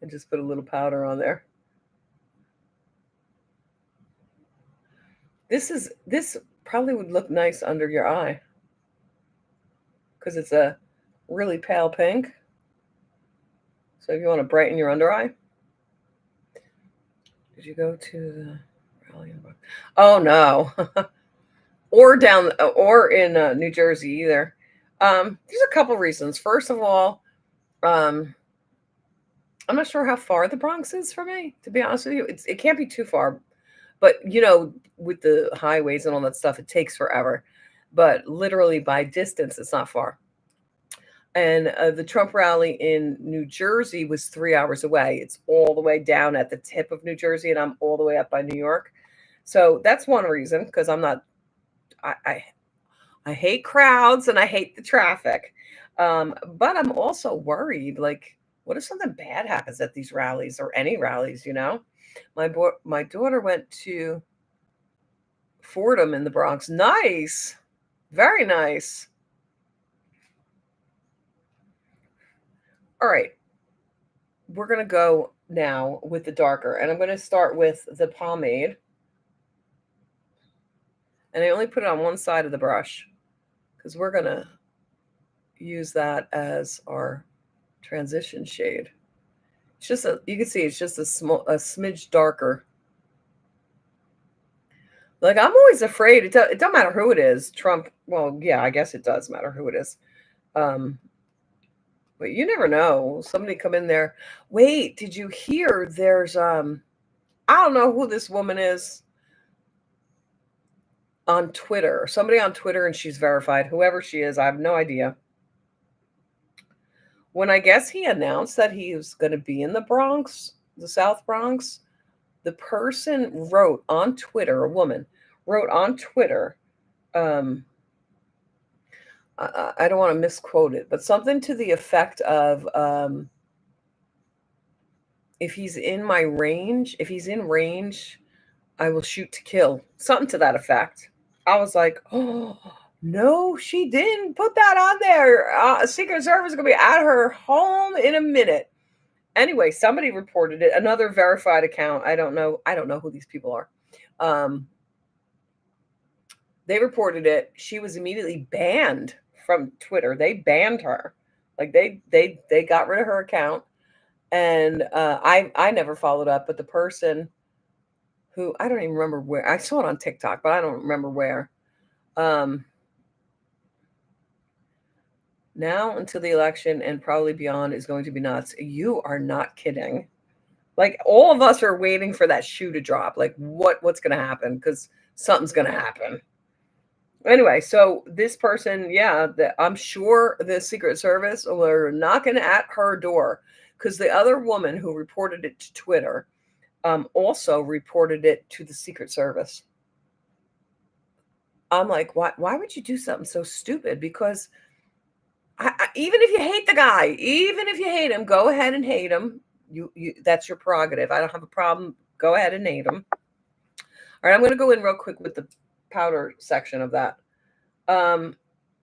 And just put a little powder on there. This probably would look nice under your eye because it's a really pale pink. So if you want to brighten your under eye. Did you go to the rally? Oh no. or in New Jersey either. There's a couple reasons. First of all, I'm not sure how far the Bronx is for me, to be honest with you. It can't be too far. But, with the highways and all that stuff, it takes forever. But literally by distance, it's not far. And the Trump rally in New Jersey was 3 hours away. It's all the way down at the tip of New Jersey, and I'm all the way up by New York. So that's one reason, because I hate crowds and I hate the traffic. But I'm also worried, like, what if something bad happens at these rallies or any rallies, My daughter went to Fordham in the Bronx. Nice. Very nice. All right. we're going to go now with the darker. And I'm going to start with the pomade. And I only put it on one side of the brush because we're going to use that as our transition shade. It's just you can see it's just a smidge darker. Like, I'm always afraid. It don't matter who it is. Trump. Well, yeah, I guess it does matter who it is. But you never know. Somebody come in there. Wait, did you hear? There's I don't know who this woman is on Twitter. Somebody on Twitter, and she's verified. Whoever she is, I have no idea. When I guess he announced that he was going to be in the Bronx, the South Bronx, the person wrote on Twitter, a woman wrote on Twitter, I don't want to misquote it, but something to the effect of, if he's in range, I will shoot to kill. Something to that effect. I was like, oh, no, she didn't put that on there. Secret Service is going to be at her home in a minute. Anyway, somebody reported it. Another verified account. I don't know who these people are. They reported it. She was immediately banned from Twitter. They banned her. Like, they got rid of her account. And I never followed up, but the person who, I don't even remember where, I saw it on TikTok, but I don't remember where. Now until the election and probably beyond is going to be nuts. You are not kidding. Like, all of us are waiting for that shoe to drop. Like, what's going to happen? Because something's going to happen. Anyway, so this person, yeah, I'm sure the Secret Service were knocking at her door, because the other woman who reported it to Twitter also reported it to the Secret Service. I'm like, why would you do something so stupid? Because even if you hate the guy, even if you hate him, go ahead and hate him. You that's your prerogative. I don't have a problem. Go ahead and hate him. All right, I'm going to go in real quick with the powder section of that.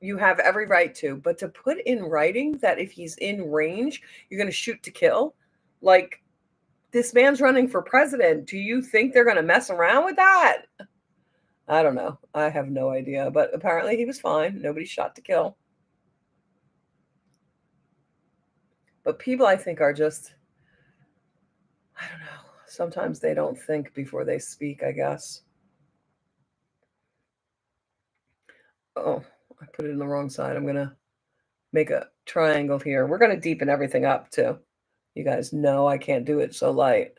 You have every right to, but to put in writing that if he's in range, you're going to shoot to kill. Like, this man's running for president. Do you think they're going to mess around with that? I don't know. I have no idea, but apparently he was fine. Nobody shot to kill. But people, I think, are just, I don't know. Sometimes they don't think before they speak, I guess. Oh, I put it in the wrong side. I'm going to make a triangle here. We're going to deepen everything up, too. You guys know I can't do it so light.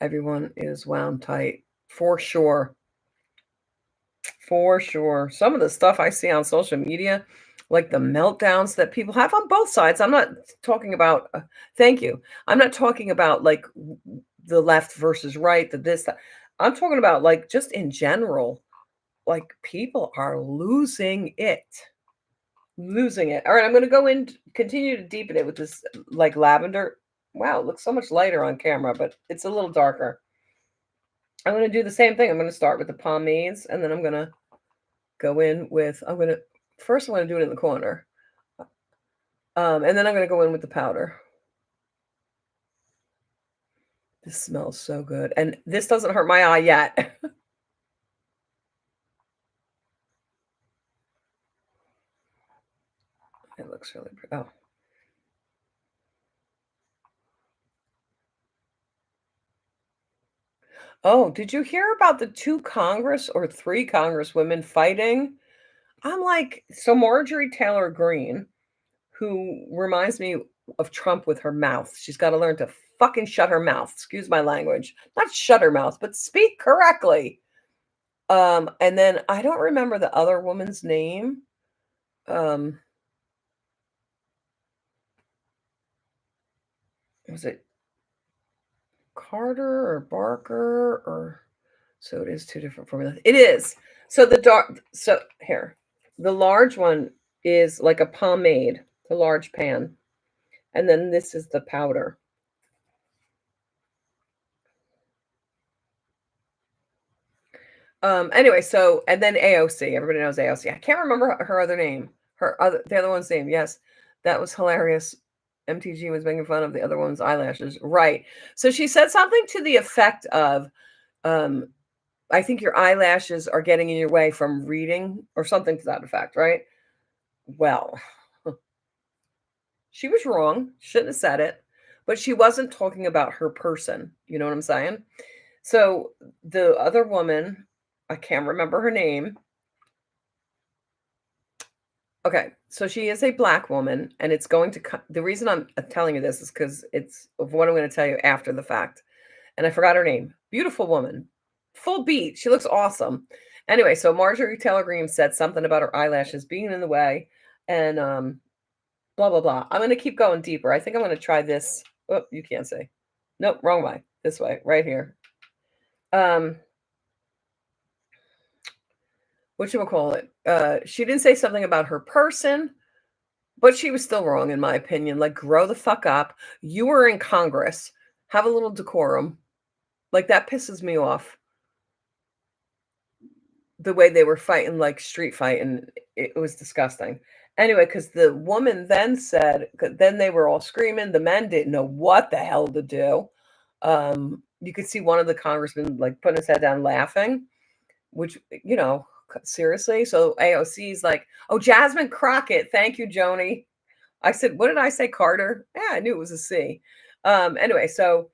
Everyone is wound tight, for sure. For sure. Some of the stuff I see on social media, like the meltdowns that people have on both sides. I'm not talking about, thank you. I'm not talking about like the left versus right, that. I'm talking about, like, just in general, like, people are losing it. Losing it. All right, I'm going to go in, continue to deepen it with this, like, lavender. Wow, it looks so much lighter on camera, but it's a little darker. I'm going to do the same thing. I'm going to start with the pomades, and then I'm going to go in with, first I'm going to do it in the corner. And then I'm going to go in with the powder. This smells so good. And this doesn't hurt my eye yet. It looks really pretty. Oh. Oh, did you hear about the 2 Congress or 3 Congresswomen fighting? I'm like, so Marjorie Taylor Greene, who reminds me of Trump with her mouth. She's got to learn to fucking shut her mouth. Excuse my language. Not shut her mouth, but speak correctly. And then I don't remember the other woman's name. Was it Carter or Barker? Or so it is 2 different formulas. It is. So here, the large one is like a pomade, the large pan, and then this is the powder. Anyway, so, and then AOC. Everybody knows AOC. I can't remember her other name. The other one's name. Yes, that was hilarious. MTG was making fun of the other woman's eyelashes. Right. So she said something to the effect of, I think your eyelashes are getting in your way from reading, or something to that effect, right? Well, she was wrong. Shouldn't have said it. But she wasn't talking about her person. You know what I'm saying? So the other woman, I can't remember her name. Okay, so she is a black woman, and it's going to the reason I'm telling you this is because it's of what I'm going to tell you after the fact. And I forgot her name. Beautiful woman, full beat. She looks awesome. Anyway, so Marjorie Taylor Greene said something about her eyelashes being in the way, and blah blah blah. I'm going to keep going deeper. I think I'm going to try this. Oh, you can't see. Nope, wrong way. This way, right here. Whatchamacallit? She didn't say something about her person, but she was still wrong, in my opinion. Like, grow the fuck up. You were in Congress. Have a little decorum. Like, that pisses me off. The way they were fighting, like street fighting, it was disgusting. Anyway, because the woman then said, then they were all screaming. The men didn't know what the hell to do. You could see one of the congressmen like putting his head down laughing, which, seriously. So AOC's like, oh, Jasmine Crockett. Thank you, Joni. I said, what did I say, Carter? Yeah, I knew it was a C. Anyway, so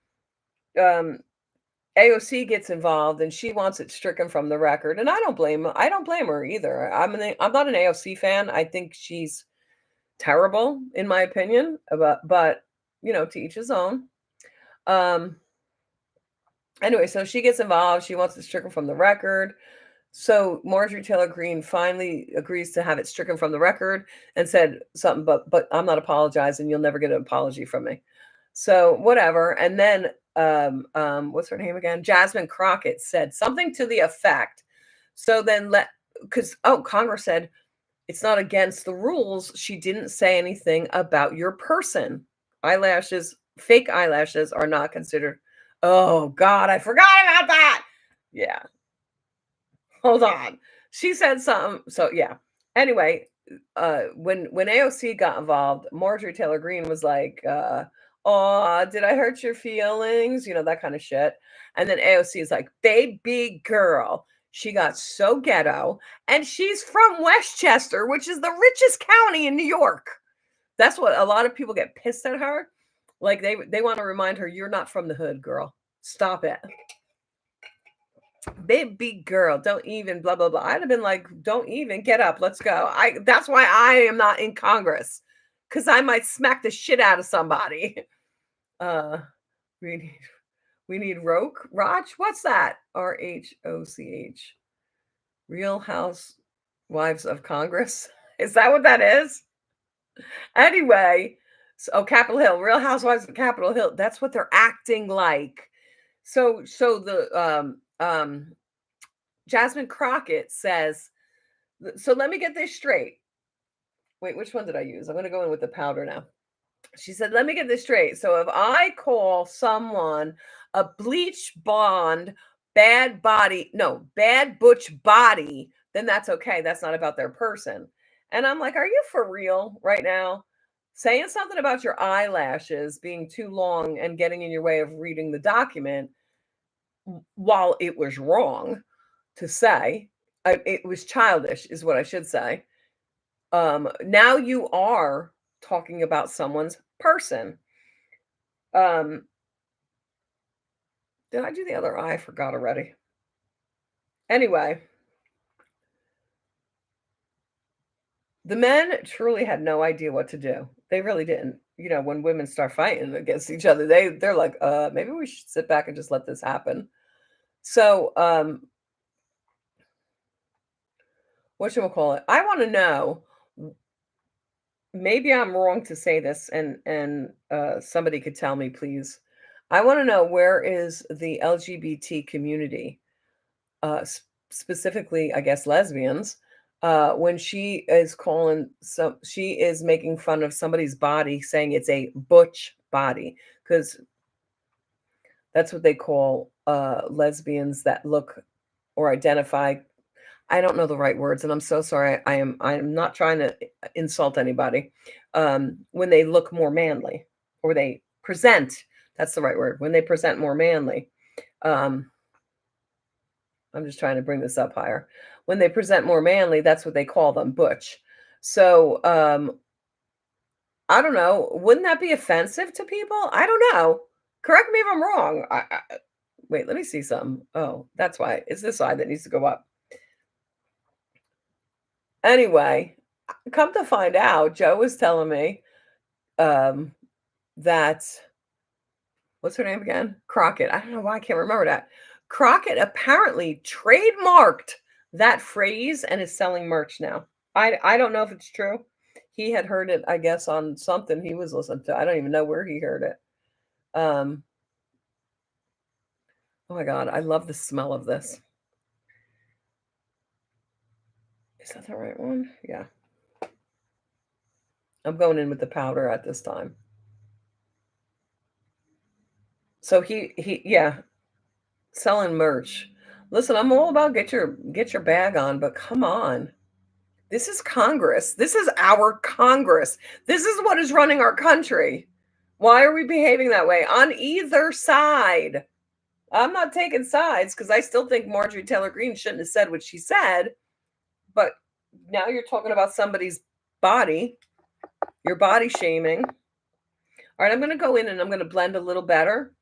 AOC gets involved and she wants it stricken from the record. And I don't blame her either. I'm not an AOC fan. I think she's terrible, in my opinion. But to each his own. Anyway, so she gets involved. She wants it stricken from the record. So Marjorie Taylor Greene finally agrees to have it stricken from the record and said something, but I'm not apologizing. You'll never get an apology from me. So whatever. And then what's her name again? Jasmine Crockett said something to the effect. So then Congress said it's not against the rules. She didn't say anything about your person. Eyelashes, fake eyelashes are not considered. Oh God, I forgot about that. Yeah. Hold on. She said something. So yeah. Anyway, when AOC got involved, Marjorie Taylor Greene was like, oh, did I hurt your feelings? That kind of shit. And then AOC is like, baby girl. She got so ghetto. And she's from Westchester, which is the richest county in New York. That's what a lot of people get pissed at her. Like they want to remind her, you're not from the hood, girl. Stop it. Baby girl, don't even blah blah blah. I'd have been like, don't even get up, let's go. That's why I am not in Congress, because I might smack the shit out of somebody. We need Raj. What's that? RHOCH. Real Housewives of Congress. Is that what that is? Anyway, so Capitol Hill, Real Housewives of Capitol Hill. That's what they're acting like. So the Jasmine Crockett says, so let me get this straight. Wait, which one did I use? I'm going to go in with the powder now. She said, let me get this straight. So if I call someone a bleach blonde, bad butch body, then that's okay. That's not about their person. And I'm like, are you for real right now? Saying something about your eyelashes being too long and getting in your way of reading the document, while it was wrong to say, it was childish is what I should say. Now you are talking about someone's person. Did I do the other eye? I forgot already. Anyway, the men truly had no idea what to do. They really didn't. When women start fighting against each other, they're like, maybe we should sit back and just let this happen. So, whatchamacallit? I want to know, maybe I'm wrong to say this, and somebody could tell me, please. I want to know, where is the LGBT community, specifically, I guess, lesbians, when she is making fun of somebody's body, saying it's a butch body, because that's what they call lesbians that look or identify. I don't know the right words, and I'm so sorry. I'm not trying to insult anybody. When they look more manly, or they present, that's the right word. When they present more manly. Um, I'm just trying to bring this up higher. When they present more manly, that's what they call them, butch. So I don't know. Wouldn't that be offensive to people? I don't know. Correct me if I'm wrong. Wait, let me see something. Oh, that's why. It's this side that needs to go up. Anyway, come to find out, Joe was telling me that, what's her name again? Crockett. I don't know why I can't remember that. Crockett apparently trademarked that phrase and is selling merch now. I don't know if it's true. He had heard it, I guess, on something he was listening to. I don't even know where he heard it. Oh my God, I love the smell of this. Is that the right one? Yeah. I'm going in with the powder at this time. So yeah, selling merch. Listen, I'm all about get your bag on, but come on. This is Congress. This is our Congress. This is what is running our country. Why are we behaving that way on either side? I'm not taking sides because I still think Marjorie Taylor Greene shouldn't have said what she said. But now you're talking about somebody's body. You're body shaming. All right, I'm going to go in and I'm going to blend a little better.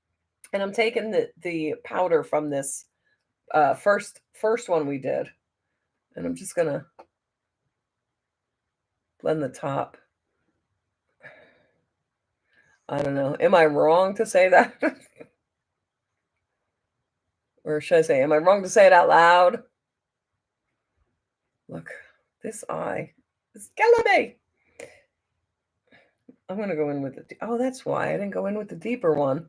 And I'm taking the powder from this first one we did. And I'm just going to blend the top. I don't know. Am I wrong to say that? Or should I say, am I wrong to say it out loud? Look, this eye is killing me. I'm going to go in with the... Oh, that's why I didn't go in with the deeper one.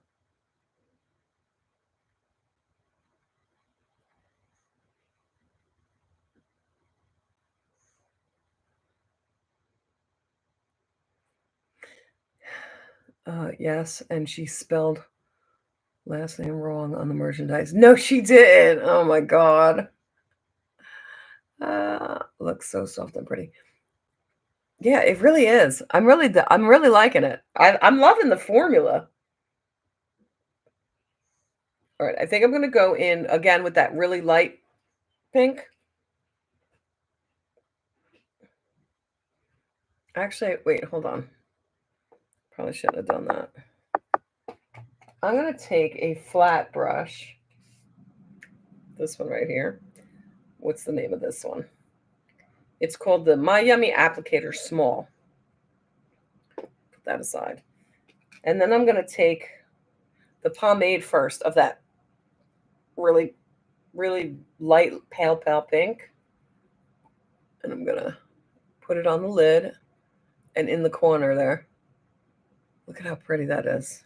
Yes, and she spelled last name wrong on the merchandise. No, she didn't. Oh my God. Looks so soft and pretty. Yeah, it really is. I'm really liking it. I'm loving the formula. All right, I think I'm going to go in again with that really light pink. Actually, wait, hold on. Probably shouldn't have done that. I'm going to take a flat brush. This one right here. What's the name of this one? It's called the My Yummy Applicator Small. Put that aside. And then I'm going to take the pomade first of that really, really light pale pink. And I'm going to put it on the lid and in the corner there. Look at how pretty that is.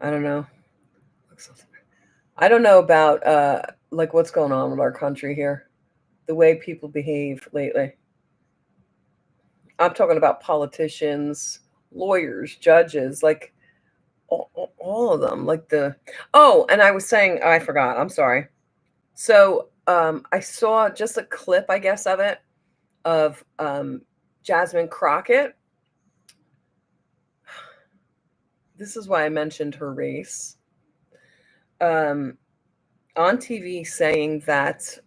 I don't know. I don't know about like what's going on with our country here. The way people behave lately. I'm talking about politicians, lawyers, judges, like all of them. Like and I was saying, I forgot. I'm sorry. So I saw just a clip, I guess, of it, of Jasmine Crockett. This is why I mentioned her race. On TV saying that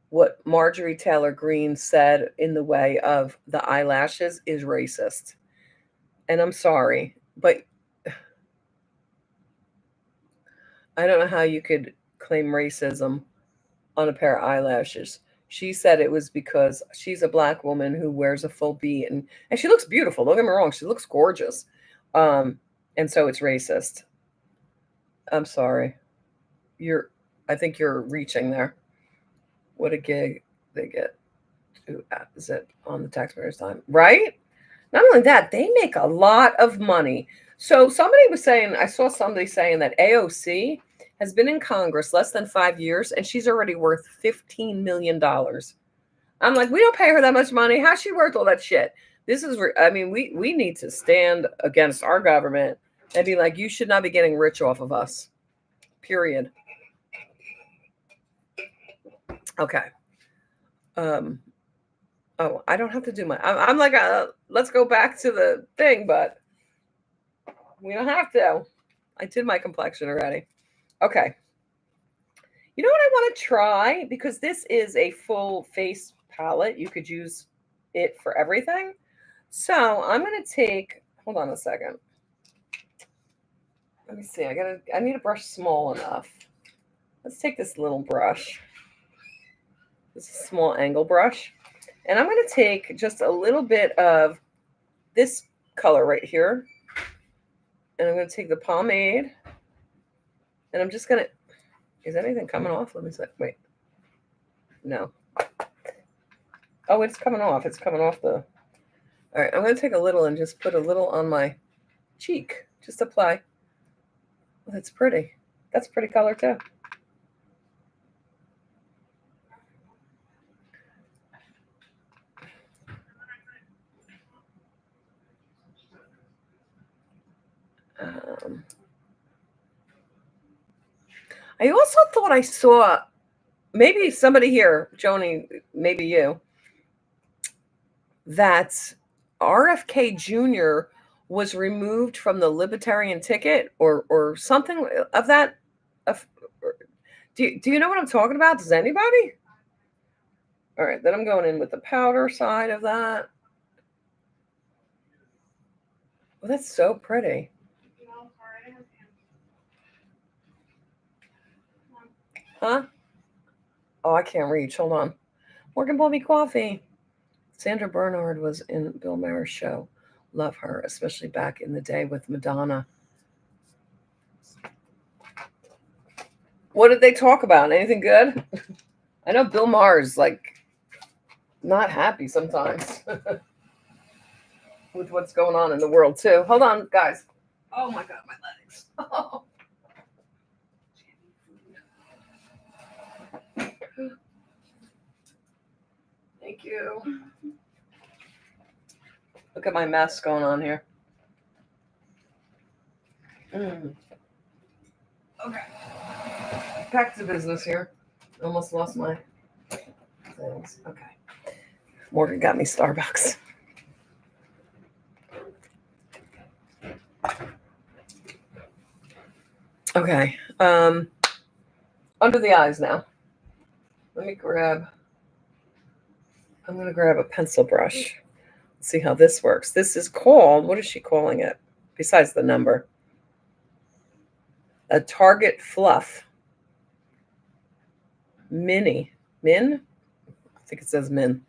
what Marjorie Taylor Greene said in the way of the eyelashes is racist. And I'm sorry, but I don't know how you could claim racism on a pair of eyelashes. She said it was because she's a Black woman who wears a full beat, and she looks beautiful. Don't get me wrong, she looks gorgeous. And so it's racist. I'm sorry. I think you're reaching there. What a gig they get. Is it on the taxpayers' time? Right? Not only that, they make a lot of money. So somebody was saying, I saw somebody saying that AOC has been in Congress less than 5 years, and she's already worth $15 million. I'm like, we don't pay her that much money. How's she worth all that shit? We need to stand against our government and be like, you should not be getting rich off of us. Period. Okay. Oh, I don't have to do my. I'm like, let's go back to the thing, but we don't have to. I did my complexion already. Okay. You know what I want to try? Because this is a full face palette. You could use it for everything. So I'm going to take, hold on a second. Let me see. I need a brush small enough. Let's take this little brush. This is a small angle brush. And I'm going to take just a little bit of this color right here. And I'm going to take the pomade. And I'm just going to, is anything coming off? Let me see. Wait. No. Oh, it's coming off. It's coming off the, all right. I'm going to take a little and just put a little on my cheek. Just apply. Oh, that's pretty. That's a pretty color too. I also thought I saw maybe somebody here, Joni, maybe you, that RFK Jr. was removed from the libertarian ticket or something of that. Do you know what I'm talking about? Does anybody? All right, then I'm going in with the powder side of that. Oh, that's so pretty. Huh? Oh, I can't reach. Hold on. Morgan bought me coffee. Sandra Bernhard was in Bill Maher's show. Love her, especially back in the day with Madonna. What did they talk about? Anything good? I know Bill Maher's like not happy sometimes with what's going on in the world too. Hold on, guys. Oh my God, my legs. Oh. Thank you. Look at my mess going on here. Okay. Back to business here. Almost lost my things. Okay. Morgan got me Starbucks. Okay. Under the eyes now. Let me grab. I'm going to grab a pencil brush. See how this works. This is called, what is she calling it? Besides the number. A Target Fluff. Mini. Min? I think it says min.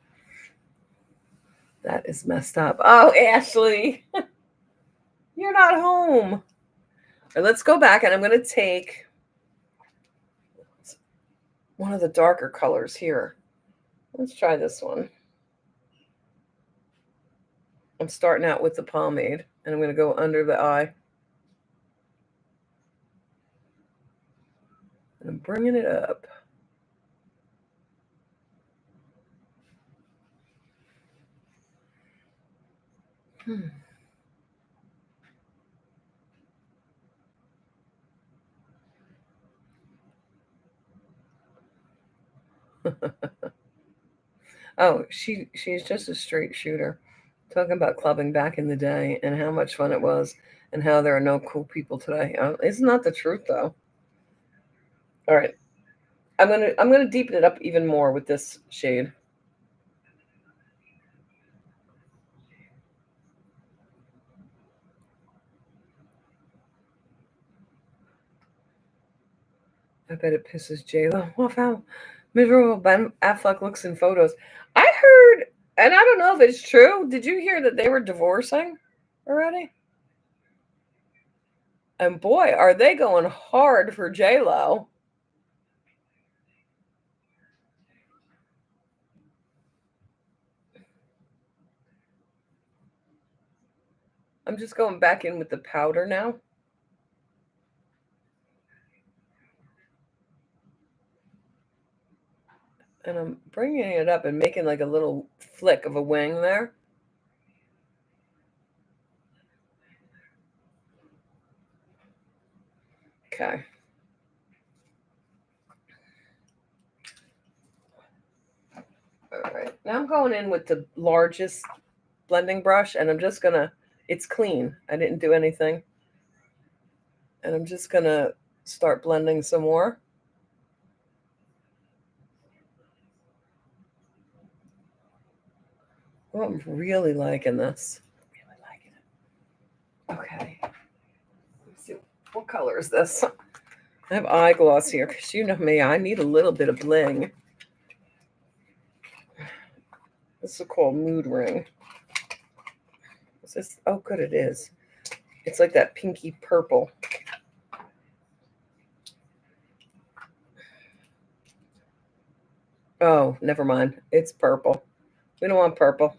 That is messed up. Oh, Ashley. You're not home. All right, let's go back and I'm going to take one of the darker colors here. Let's try this one. I'm starting out with the pomade and I'm going to go under the eye. And I'm bringing it up. Oh, she's just a straight shooter. Talking about clubbing back in the day and how much fun it was and how there are no cool people today. Isn't that the truth though? All right. I'm gonna deepen it up even more with this shade. I bet it pisses J-Lo off how miserable Ben Affleck looks in photos. I heard, and I don't know if it's true. Did you hear that they were divorcing already? And boy, are they going hard for J-Lo. I'm just going back in with the powder now. And I'm bringing it up and making like a little flick of a wing there. Okay. Now I'm going in with the largest blending brush, and I'm just gonna, it's clean. I didn't do anything. And I'm just gonna start blending some more. Oh, I'm really liking this. Really liking it. Okay. Let's see. What color is this? I have eye gloss here because you know me, I need a little bit of bling. This is called Mood Ring. Is this? Oh, good, it is. It's like that pinky purple. Oh, never mind. It's purple. We don't want purple.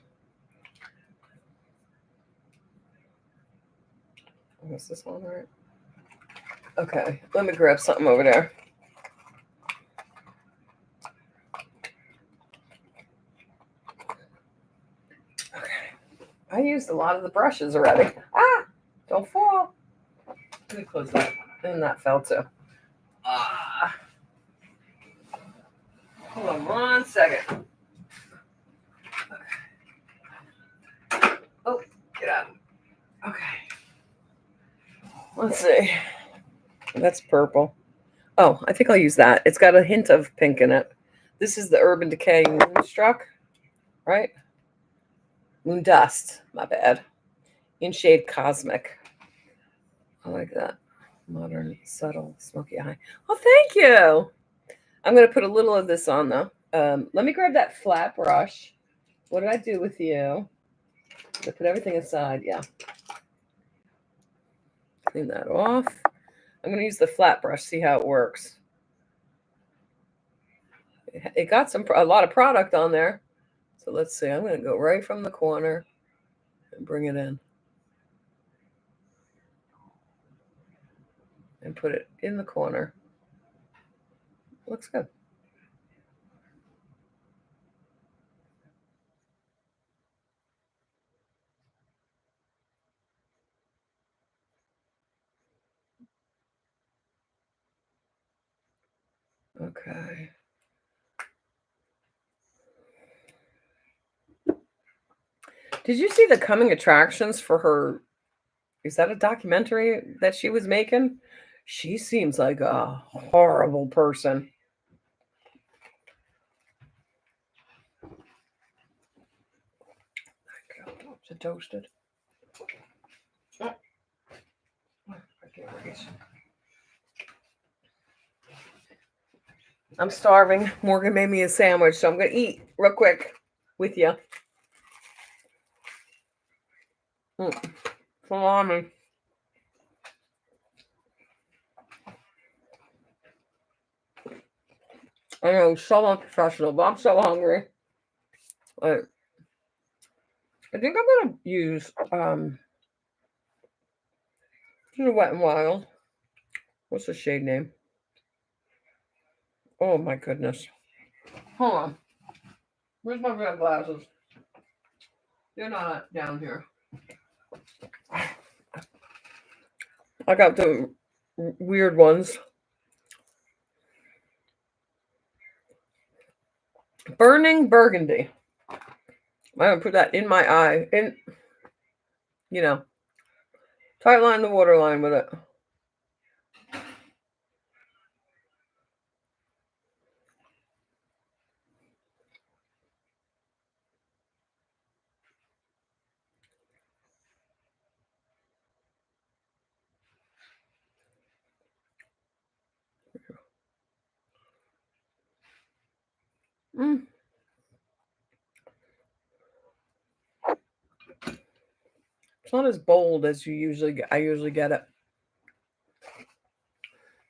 Is this one right? Okay, let me grab something over there. Okay, I used a lot of the brushes already. Ah, don't fall. Let me close that. And that fell too. Ah. Hold on 1 second. Okay. Oh, get out. Okay. Let's see. That's purple. Oh, I think I'll use that. It's got a hint of pink in it. This is the Urban Decay Moonstruck, right? Moon Dust, my bad. In shade Cosmic. I like that. Modern, subtle, smoky eye. Oh, thank you. I'm going to put a little of this on, though. Let me grab that flat brush. What did I do with you? I put everything aside. Yeah. Clean that off. I'm going to use the flat brush, see how it works. It got a lot of product on there. So let's see. I'm going to go right from the corner and bring it in. And put it in the corner. Looks good. Okay. Did you see the coming attractions for her? Is that a documentary that she was making? She seems like a horrible person. To toasted. Oh, I can't reach. I'm starving. Morgan made me a sandwich, so I'm gonna eat real quick with you. Salami. I know, so unprofessional, but I'm so hungry. I think I'm gonna use Wet and Wild. What's the shade name? Oh my goodness. Hold on. Where's my red glasses? They're not down here. I got the weird ones. Burning Burgundy. I'm gonna put that in my eye. And tight line the waterline with it. It's not as bold as I usually get it.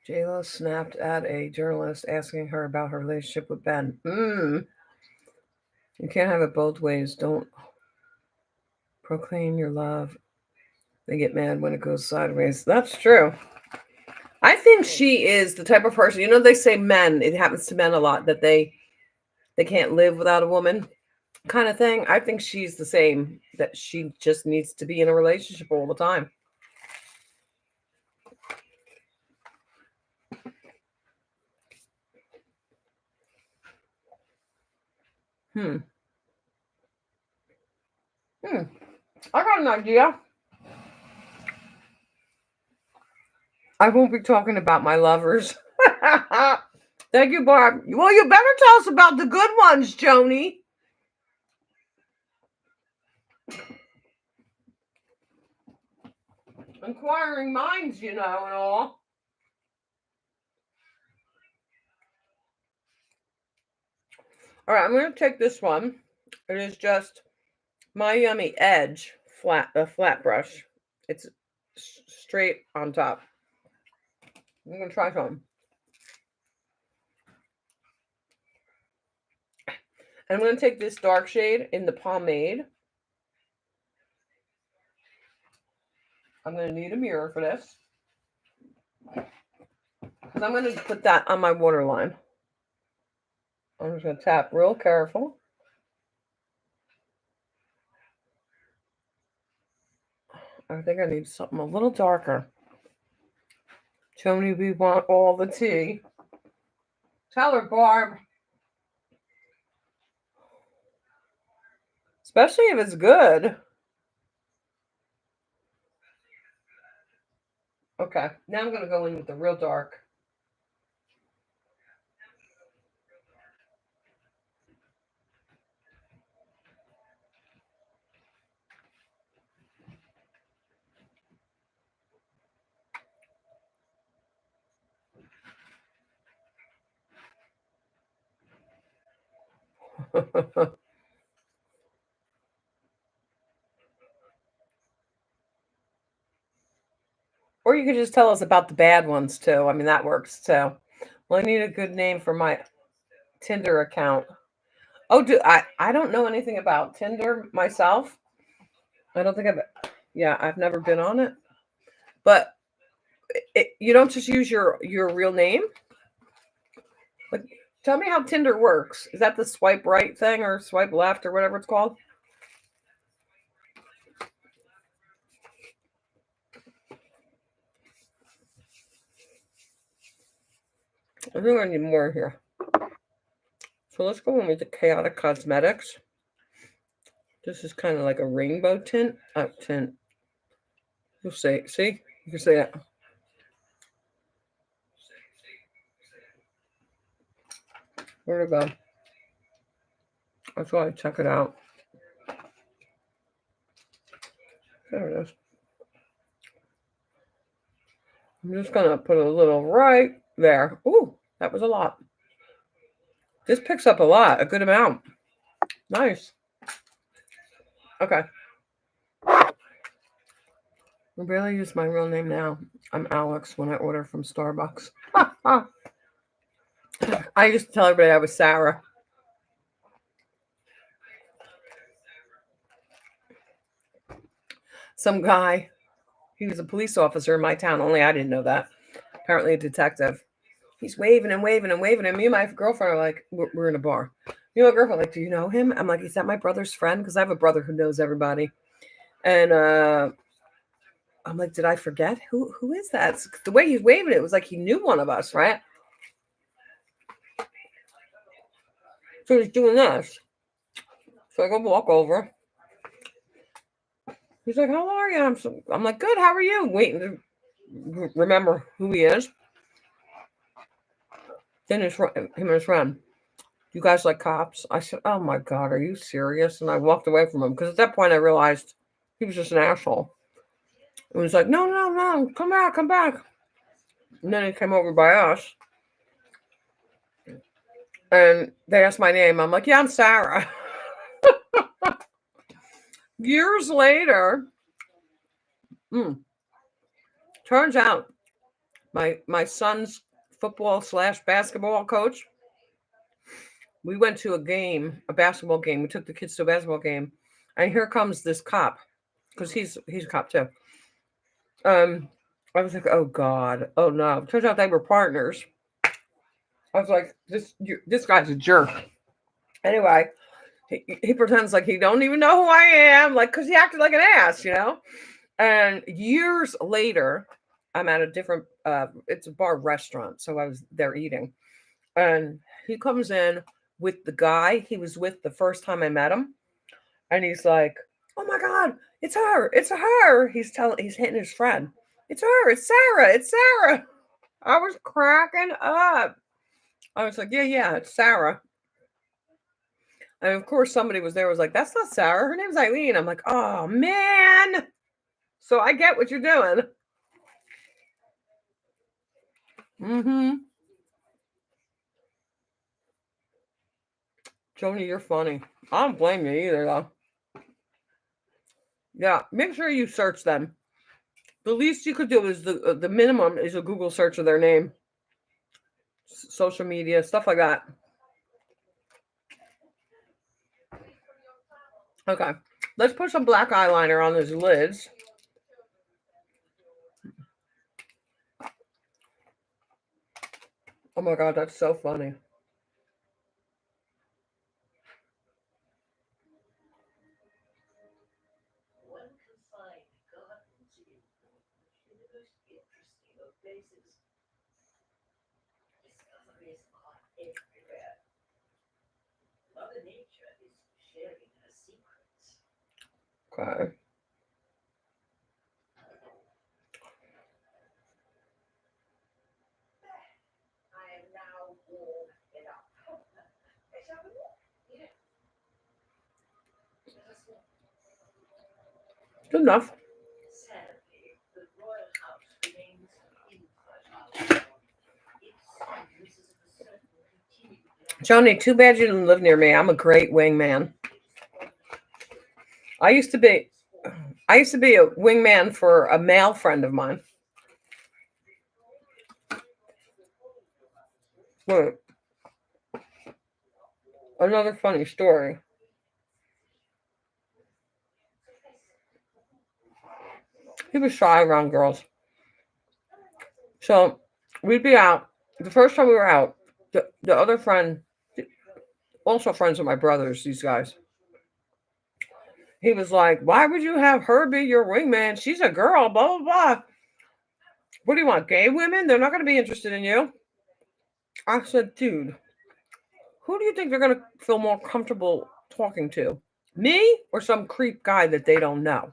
JLo snapped at a journalist asking her about her relationship with Ben. You can't have it both ways. Don't proclaim your love. They get mad when it goes sideways. That's true. I think she is the type of person, they say men, it happens to men a lot, that they can't live without a woman kind of thing. I think she's the same, that she just needs to be in a relationship all the time. got an idea. I won't be talking about my lovers. Thank you, Barb. Well, you better tell us about the good ones, Joni. Inquiring minds, and all. All right, I'm going to take this one. It is just My Yummy Edge flat brush. It's straight on top. I'm going to try some. I'm going to take this dark shade in the pomade. I'm going to need a mirror for this. Because I'm going to put that on my waterline. I'm just going to tap real careful. I think I need something a little darker. Joni, we want all the tea. Tell her, Barb. Especially if it's good. Okay, now I'm going to go in with the real dark. Or you could just tell us about the bad ones too. I mean, that works too. Well, I need a good name for my Tinder account. Oh, I don't know anything about Tinder myself. I don't think I've never been on it. But you don't just use your real name? Like, tell me how Tinder works. Is that the swipe right thing or swipe left or whatever it's called? I think I need more here. So let's go in with the Chaotic Cosmetics. This is kind of like a rainbow tint. Tint. You'll see. See? You can see it. Where'd it go? That's why I check it out. There it is. I'm just going to put a little right there. Ooh, that was a lot. This picks up a lot, a good amount. Nice. Okay. I barely use my real name now. I'm Alex when I order from Starbucks. I used to tell everybody I was Sarah. Some guy, he was a police officer in my town, only I didn't know that. Apparently a detective. He's waving and waving and waving, and me and my girlfriend are like, we're in a bar. Me and my girlfriend like, do you know him? I'm like, is that my brother's friend? Because I have a brother who knows everybody. And I'm like, did I forget? Who is that? The way he's waving it was like he knew one of us, right? So he's doing this. So I go walk over. He's like, how are you? I'm like, good, how are you? Waiting to remember who he is. Then him and his friend, you guys like cops? I said, oh my God, are you serious? And I walked away from him because at that point I realized he was just an asshole. And he was like, no, come back. And then he came over by us. And they asked my name. I'm like, yeah, I'm Sarah. Years later, turns out my son's football / basketball coach, we went to a basketball game. We took the kids to a basketball game. And here comes this cop, because he's a cop too. I was like, oh God, oh no. Turns out they were partners. I was like, this guy's a jerk. Anyway, he pretends like he don't even know who I am, like, because he acted like an ass, And years later, I'm at a different, it's a bar restaurant, so I was there eating. And he comes in with the guy he was with the first time I met him. And he's like, oh my God, It's her. It's her. He's hitting his friend. It's her. It's Sarah. It's Sarah. I was cracking up. I was like, yeah, it's Sarah. And of course, somebody was like, that's not Sarah. Her name's Eileen. I'm like, oh, man. So I get what you're doing. Mm-hmm. Joni, you're funny. I don't blame you either, though. Yeah, make sure you search them. The least you could do is the minimum is a Google search of their name, social media, stuff like that. Okay, let's put some black eyeliner on those lids. Oh my god, that's so funny. Okay. Good enough. Joni, too bad you didn't live near me. I'm a great wingman. I used to be a wingman for a male friend of mine. Wait. Another funny story. He was shy around girls. So we'd be out. The first time we were out, the other friend, also friends with my brothers, these guys, he was like, why would you have her be your wingman? She's a girl, blah, blah, blah. What do you want? Gay women? They're not going to be interested in you. I said, dude, who do you think they're going to feel more comfortable talking to? Me or some creep guy that they don't know?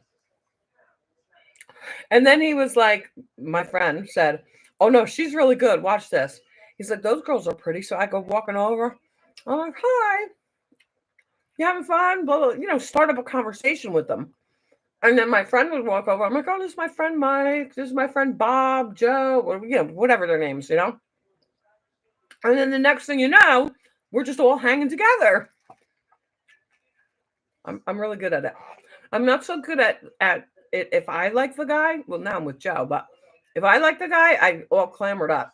And then he was like, my friend said, oh no, she's really good. Watch this. He's like, those girls are pretty. So I go walking over. I'm like, hi, you having fun? Blah, blah, start up a conversation with them. And then my friend would walk over. I'm like, oh, this is my friend Mike. This is my friend Bob, Joe, or whatever their names, And then the next thing you know, we're just all hanging together. I'm really good at it. I'm not so good at it if I like the guy. Well, now I'm with Joe, but if I like the guy, I all clamored up.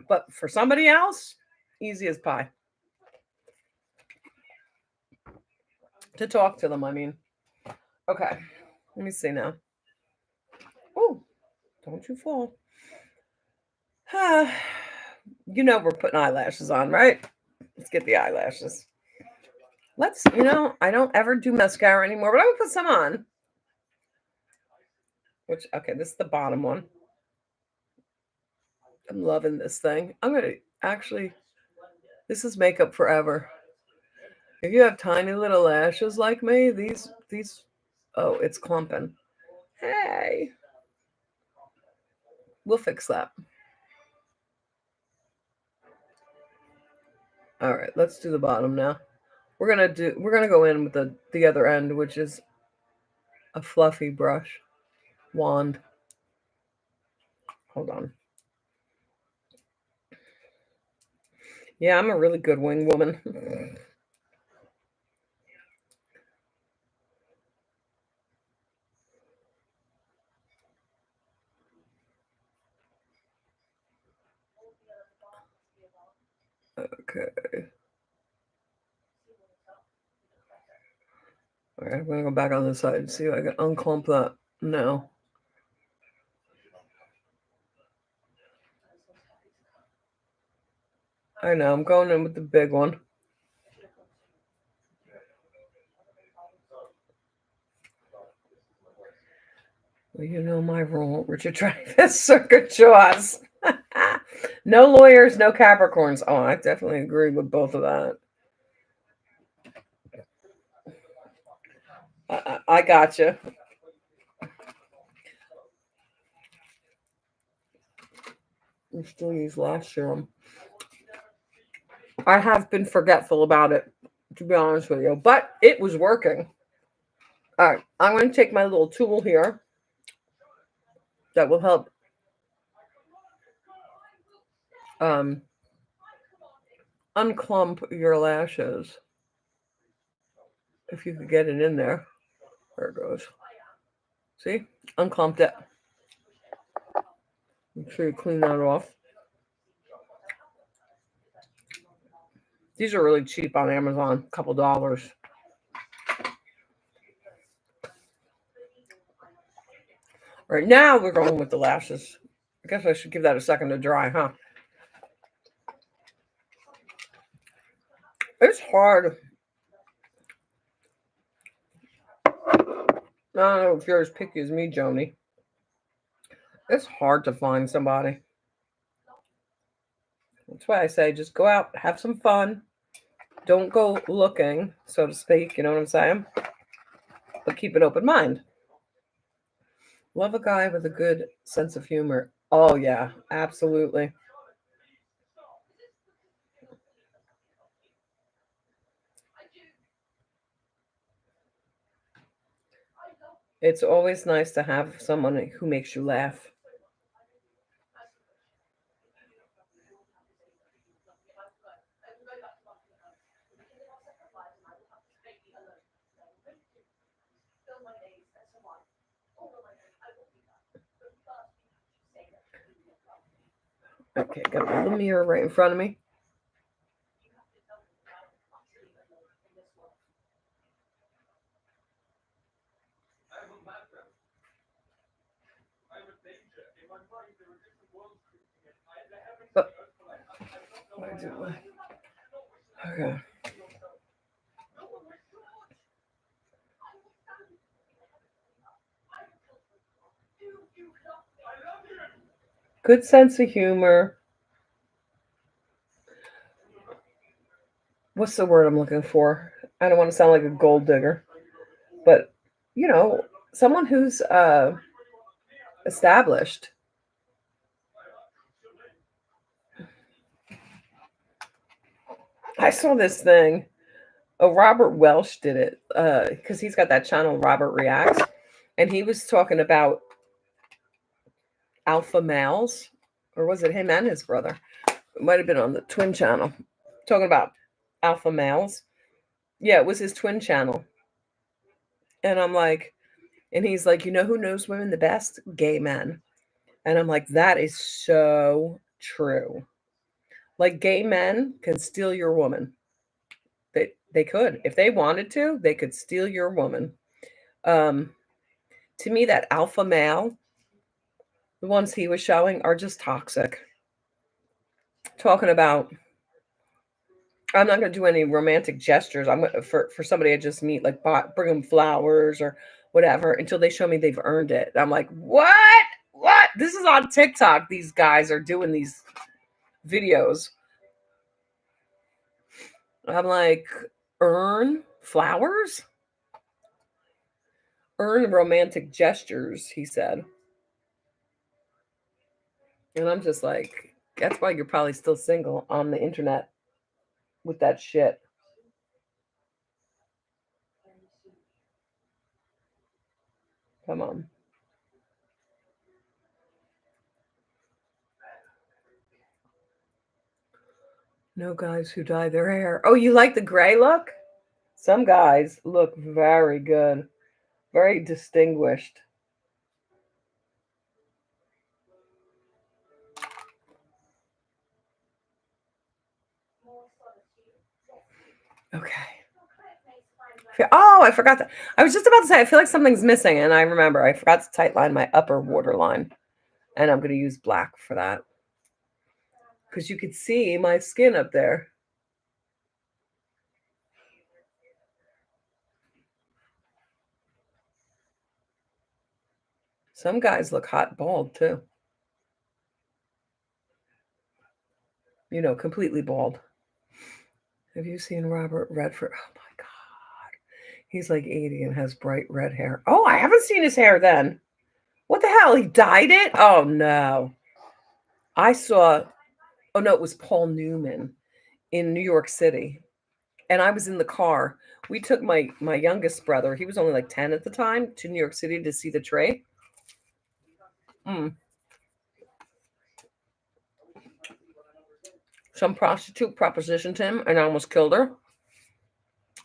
But for somebody else, easy as pie. To talk to them, I mean. Okay, let me see now. Oh, don't you fall. We're putting eyelashes on, right? Let's get the eyelashes. I don't ever do mascara anymore, but I would put some on. Okay, this is the bottom one. I'm loving this thing. I'm going to actually, this is makeup forever. If you have tiny little lashes like me, oh, it's clumping. Hey, we'll fix that. All right, let's do the bottom now. We're gonna go in with the other end, which is a fluffy brush wand. Hold on. Yeah, I'm a really good wing woman. Okay. All right, I'm gonna go back on this side and see if I can unclump that. No. I know, I'm going in with the big one. Well, you know my rule. Richard Dreyfuss, Circuit Jaws. No lawyers, no Capricorns. Oh, I definitely agree with both of that. I got you. I still use lash serum. I have been forgetful about it, to be honest with you, but it was working. All right, I'm going to take my little tool here that will help um, unclump your lashes. If you could get it in there. There it goes. See? Unclumped it. Make sure you clean that off. These are really cheap on Amazon, a couple dollars. All right, now we're going with the lashes. I guess I should give that a second to dry, huh? It's hard. I don't know if you're as picky as me, Joni. It's hard to find somebody. That's why I say just go out, have some fun. Don't go looking, so to speak. You know what I'm saying? But keep an open mind. Love a guy with a good sense of humor. Oh, yeah, absolutely. It's always nice to have someone who makes you laugh. Okay, got my little mirror right in front of me. But, okay. Good sense of humor. What's the word I'm looking for? I don't want to sound like a gold digger, but you know, someone who's established. I saw this thing. Oh, Robert Welsh did it because he's got that channel, Robert Reacts, and he was talking about alpha males, or was it him and his brother? It might have been on the twin channel, talking about alpha males. Yeah, it was his twin channel, and I'm like, and he's like, you know who knows women the best? Gay men, and I'm like, that is so true. Like gay men can steal your woman. They could if they wanted to. They could steal your woman. Um, to me, that alpha male, the ones he was showing, are just toxic. Talking about, I'm not going to do any romantic gestures. I'm for somebody I just meet, like bring them flowers or whatever until they show me they've earned it. I'm like, what? What? This is on TikTok. These guys are doing these videos. I'm like, earn flowers? Earn romantic gestures, he said. And I'm just like, that's why you're probably still single on the internet with that shit. Come on. No guys who dye their hair. Oh, you like the gray look? Some guys look very good, very distinguished. Okay. Oh, I forgot that. I was just about to say, I feel like something's missing, and I remember I forgot to tightline my upper waterline, and I'm going to use black for that because you could see my skin up there. Some guys look hot bald too. You know, completely bald. Have you seen Robert Redford? Oh my God. He's like 80 and has bright red hair. Oh, I haven't seen his hair then. What the hell? He dyed it? Oh no. I saw, oh no, it was Paul Newman in New York City. And I was in the car. We took my youngest brother, he was only like 10 at the time, to New York City to see the Trey. Mm. Some prostitute propositioned him and I almost killed her.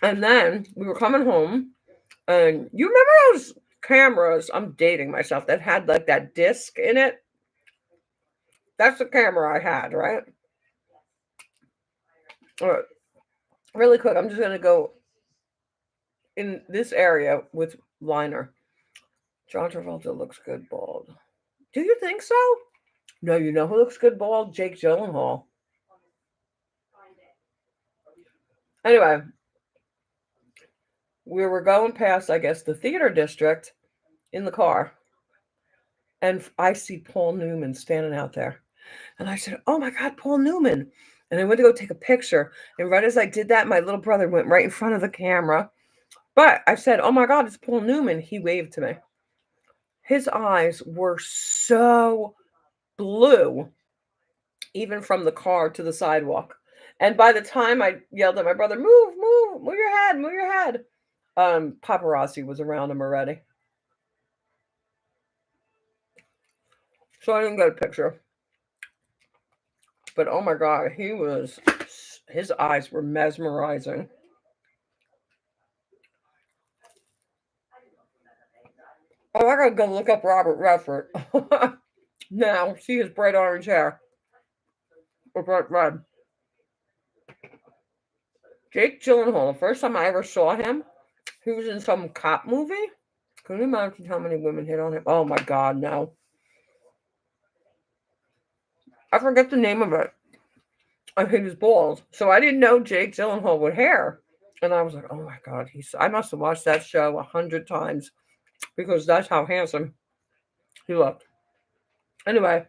And then we were coming home, and you remember those cameras? I'm dating myself, that had like that disc in it. That's the camera I had, right? All right. Really quick, I'm just gonna go in this area with liner. John Travolta looks good bald. Do you think so? No, you know who looks good bald? Jake Gyllenhaal. Anyway, we were going past, I guess, the theater district in the car, and I see Paul Newman standing out there. And I said, "Oh my God, Paul Newman." And I went to go take a picture. And right as I did that, my little brother went right in front of the camera. But I said, "Oh my God, it's Paul Newman." He waved to me. His eyes were so blue, even from the car to the sidewalk. And by the time I yelled at my brother, "Move, move, move your head, move your head," paparazzi was around him already. So I didn't get a picture. But oh my God, his eyes were mesmerizing. Oh, I gotta go look up Robert Redford. Now, see his bright orange hair. Or bright red. Jake Gyllenhaal, the first time I ever saw him, he was in some cop movie. Can you imagine how many women hit on him? Oh my God, no. I forget the name of it. I think he's bald. So I didn't know Jake Gyllenhaal with hair. And I was like, oh my God, I must have watched that show 100 times because that's how handsome he looked. Anyway,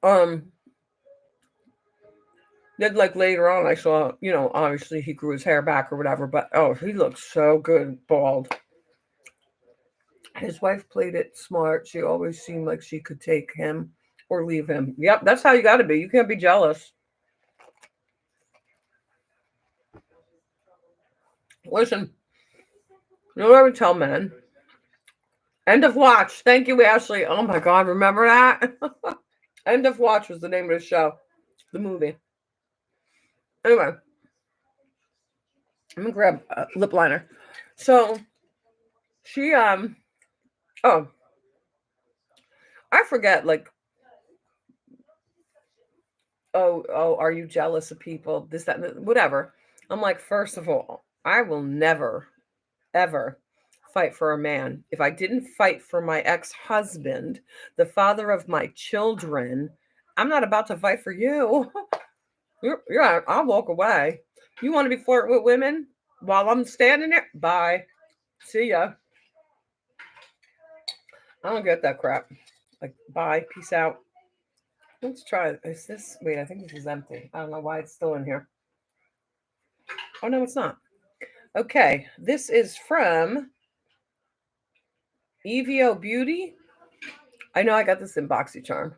um, then like later on I saw, obviously he grew his hair back or whatever, but oh, he looked so good bald. His wife played it smart. She always seemed like she could take him or leave him. Yep, that's how you got to be. You can't be jealous. Listen, you know what I would tell men? End of Watch. Thank you, Ashley. Oh my God, remember that? End of Watch was the name of the show, the movie. Anyway, I'm gonna grab a lip liner. So she oh, I forget, like, oh, are you jealous of people? This, that, whatever. I'm like, first of all, I will never, ever fight for a man. If I didn't fight for my ex-husband, the father of my children, I'm not about to fight for you. Yeah, I'll walk away. You want to be flirting with women while I'm standing there? Bye. See ya. I don't get that crap. Like, bye. Peace out. Let's try it. Is this? Wait, I think this is empty. I don't know why it's still in here. Oh, no, it's not. Okay. This is from EVO Beauty. I know I got this in BoxyCharm.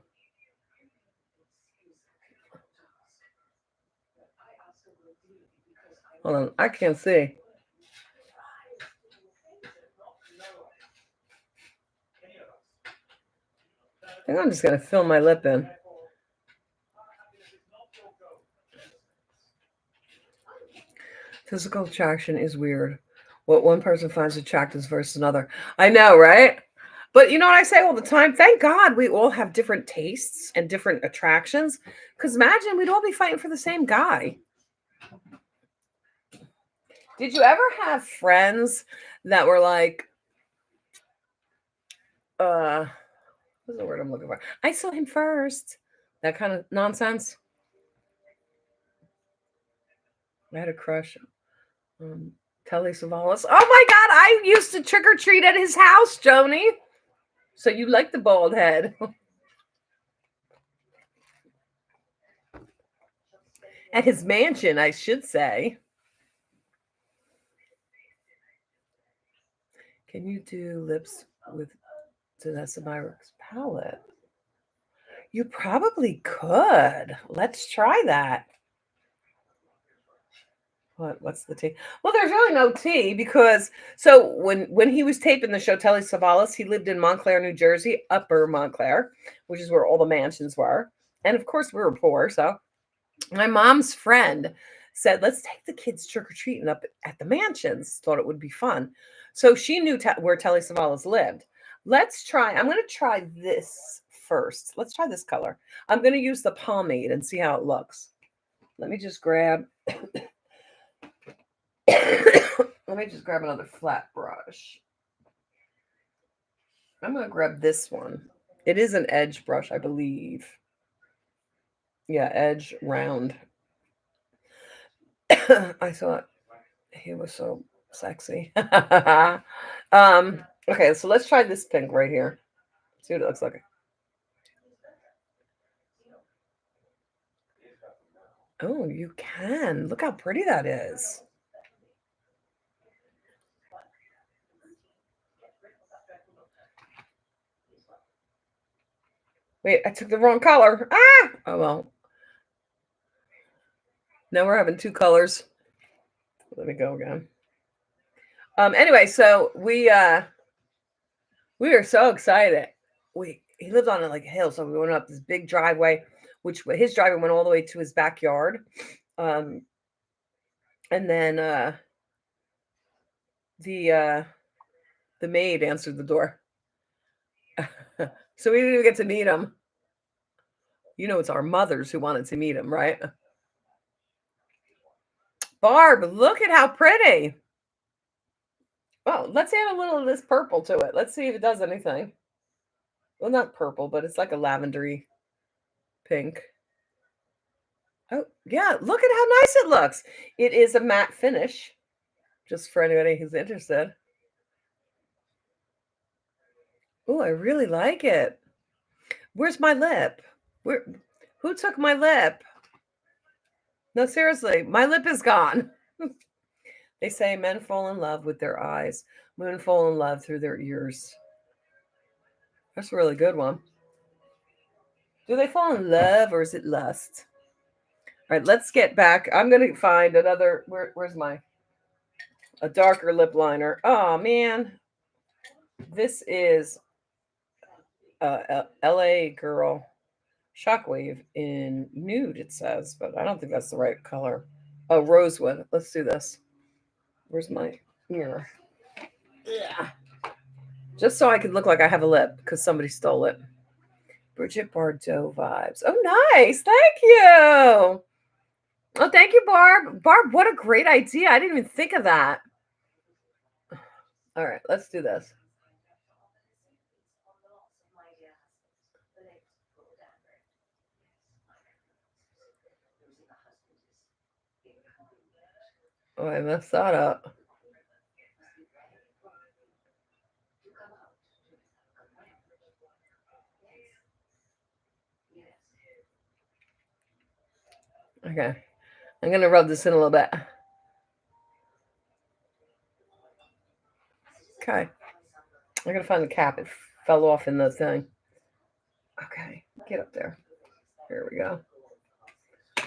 Hold on. I can't see. I think I'm just going to fill my lip in. Physical attraction is weird. What one person finds attractive versus another. I know, right? But you know what I say all the time? Thank God we all have different tastes and different attractions. Because imagine we'd all be fighting for the same guy. Did you ever have friends that were like, what's the word I'm looking for? I saw him first. That kind of nonsense. I had a crush on Telly Savalas. Oh my God, I used to trick or treat at his house, Joni. So you like the bald head. At his mansion, I should say. Can you do lips with Denessa Myricks palette? You probably could. Let's try that. What's the tea? Well, there's really no tea because so when he was taping the show Telly Savalas, he lived in Montclair, New Jersey, Upper Montclair, which is where all the mansions were. And of course, we were poor. So my mom's friend said, "Let's take the kids trick or treating up at the mansions." Thought it would be fun. So she knew where Telly Savalas lived. Let's try. I'm going to try this first. Let's try this color. I'm going to use the pomade and see how it looks. Let me just grab. Let me just grab another flat brush. I'm going to grab this one. It is an edge brush, I believe. Yeah, edge round. I thought he was so sexy. Okay, so let's try this pink right here. See what it looks like. Oh, you can. Look how pretty that is. Wait, I took the wrong color. Ah! Oh, well. Now we're having two colors. Let me go again. Anyway, so we are so excited. He lived on like a hill, so we went up this big driveway, which his driveway went all the way to his backyard. And then the maid answered the door. So we didn't even get to meet him. You know, it's our mothers who wanted to meet him, right? Barb, look at how pretty. Well, let's add a little of this purple to it. Let's see if it does anything. Well, not purple, but it's like a lavendery pink. Oh, yeah, look at how nice it looks. It is a matte finish, just for anybody who's interested. Oh, I really like it. Where's my lip? Who took my lip? No, seriously, my lip is gone. They say men fall in love with their eyes, women fall in love through their ears. That's a really good one. Do they fall in love or is it lust? All right, let's get back. I'm going to find another. Where's a darker lip liner? Oh, man. This is LA Girl Shockwave in nude, it says, but I don't think that's the right color. Oh, rosewood. Let's do this. Where's my mirror? Yeah. Just so I could look like I have a lip because somebody stole it. Bridget Bardot vibes. Oh, nice. Thank you. Oh, thank you, Barb. Barb, what a great idea. I didn't even think of that. All right, let's do this. Oh, I messed that up. Okay. I'm going to rub this in a little bit. Okay. I gotta find the cap. It fell off in the thing. Okay, get up there. Here we go.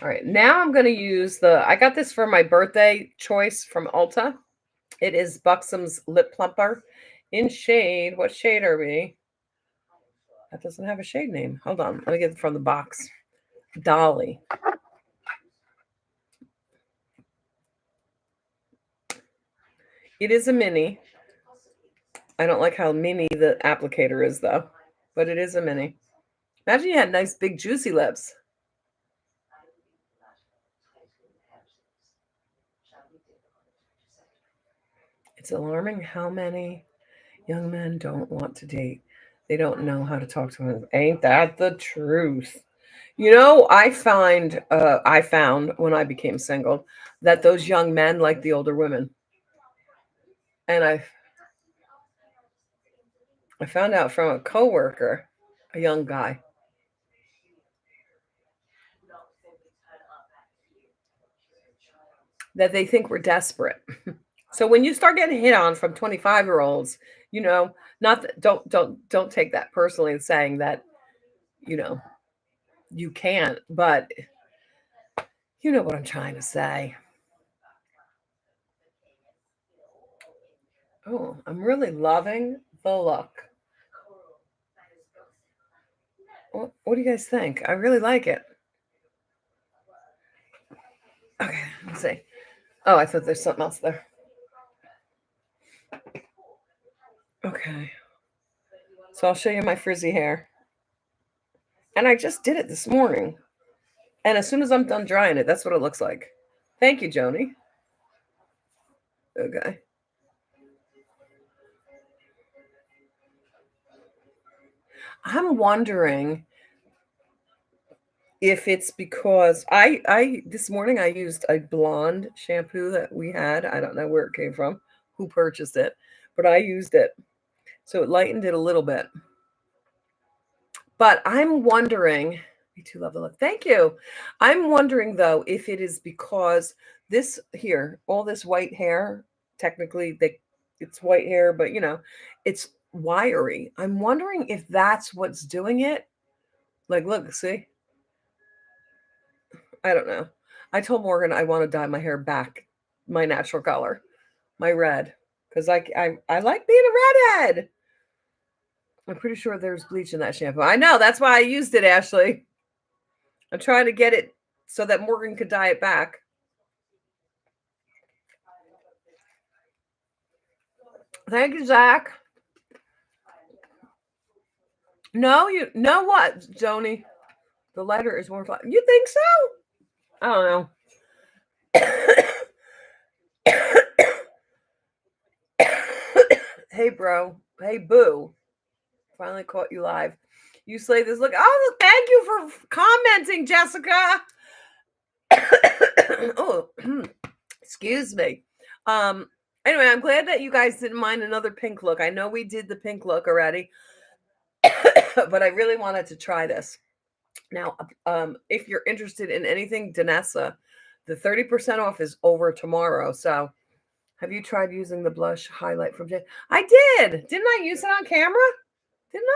All right, now I'm gonna use I got this for my birthday choice from Ulta. It is Buxom's Lip Plumper in shade. What shade are we? That doesn't have a shade name. Hold on, let me get it from the box. Dolly. It is a mini. I don't like how mini the applicator is though, but it is a mini. Imagine you had nice big juicy lips. It's alarming how many young men don't want to date. They don't know how to talk to women. Ain't that the truth? You know, I found when I became single that those young men like the older women. And I found out from a coworker, a young guy, that they think we're desperate. So when you start getting hit on from 25-year-olds, not that, don't take that personally, saying that, you know, you can't, but you know what I'm trying to say. Oh, I'm really loving the look. What do you guys think? I really like it. Okay, let's see. Oh, I thought there's something else there. Okay. So I'll show you my frizzy hair. And I just did it this morning. And as soon as I'm done drying it, that's what it looks like. Thank you, Joni. Okay. I'm wondering if it's because I this morning I used a blonde shampoo that we had. I don't know where it came from, who purchased it, but I used it. So it lightened it a little bit. But I'm wondering, you two love the look. Thank you. I'm wondering though if it is because this here, all this white hair, technically it's white hair, but it's wiry. I'm wondering if that's what's doing it. Like, look, see? I don't know. I told Morgan I want to dye my hair back, my natural color, my red, because I like being a redhead. I'm pretty sure there's bleach in that shampoo. I know, that's why I used it, Ashley. I'm trying to get it so that Morgan could dye it back. Thank you, Zach. No, you know what, Joni? The lighter is more flat. You think so? I don't know. Hey, bro. Hey, boo. Finally caught you live. You slay this look. Oh, thank you for commenting, Jessica. Oh, excuse me. Anyway, I'm glad that you guys didn't mind another pink look. I know we did the pink look already, but I really wanted to try this. Now, if you're interested in anything Denessa, the 30% off is over tomorrow. So have you tried using the blush highlight from Jen? I did. Didn't I use it on camera? Didn't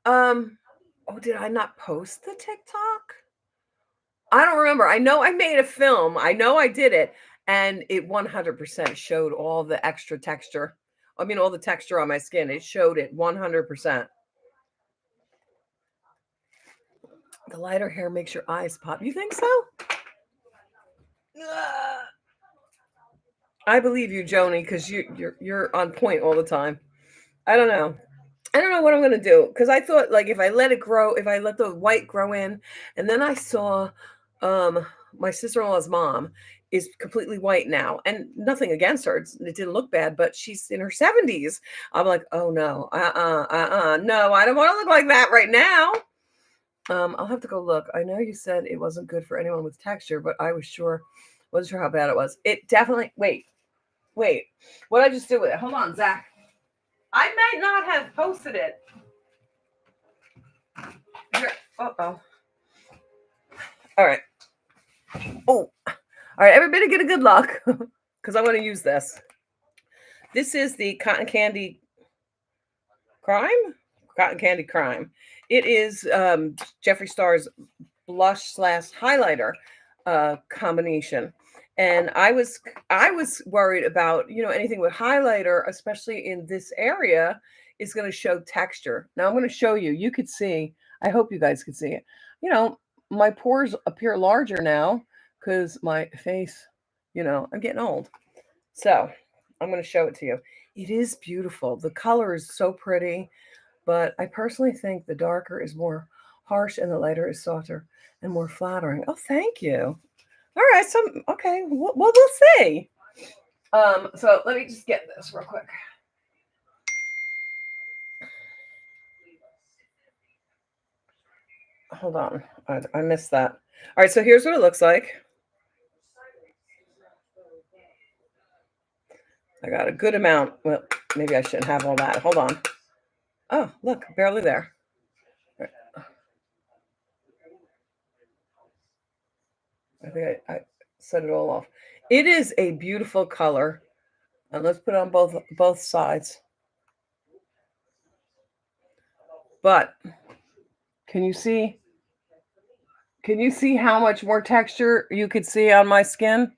I? Oh, did I not post the TikTok? I don't remember. I know I made a film. I know I did it. And it 100% showed all the extra texture. I mean, all the texture on my skin. It showed it 100%. The lighter hair makes your eyes pop. You think so? I believe you, Joni, because you're on point all the time. I don't know. I don't know what I'm gonna do because I thought like if I let it grow, if I let the white grow in, and then I saw my sister-in-law's mom is completely white now, and nothing against her. It didn't look bad, but she's in her 70s. I'm like, oh no, no, I don't want to look like that right now. I'll have to go look. I know you said it wasn't good for anyone with texture, but I wasn't sure how bad it was. It definitely. Wait. What did I just do with it? Hold on, Zach. I might not have posted it. Here. Uh-oh. All right. Oh. All right, everybody get a good luck because I want to use this. This is the Cotton Candy Crime? Cotton Candy Crime. It is Jeffree Star's blush / highlighter combination. And I was worried about, anything with highlighter, especially in this area, is going to show texture. Now I'm going to show you. You could see. I hope you guys could see it. My pores appear larger now because my face, I'm getting old. So I'm going to show it to you. It is beautiful. The color is so pretty, but I personally think the darker is more harsh and the lighter is softer and more flattering. Oh, thank you. All right, okay, we'll see. So let me just get this real quick. Hold on, I missed that. All right, so here's what it looks like. I got a good amount. Well, maybe I shouldn't have all that. Hold on. Oh, look, barely there. Right. I think I set it all off. It is a beautiful color. And let's put it on both sides. But can you see how much more texture you could see on my skin?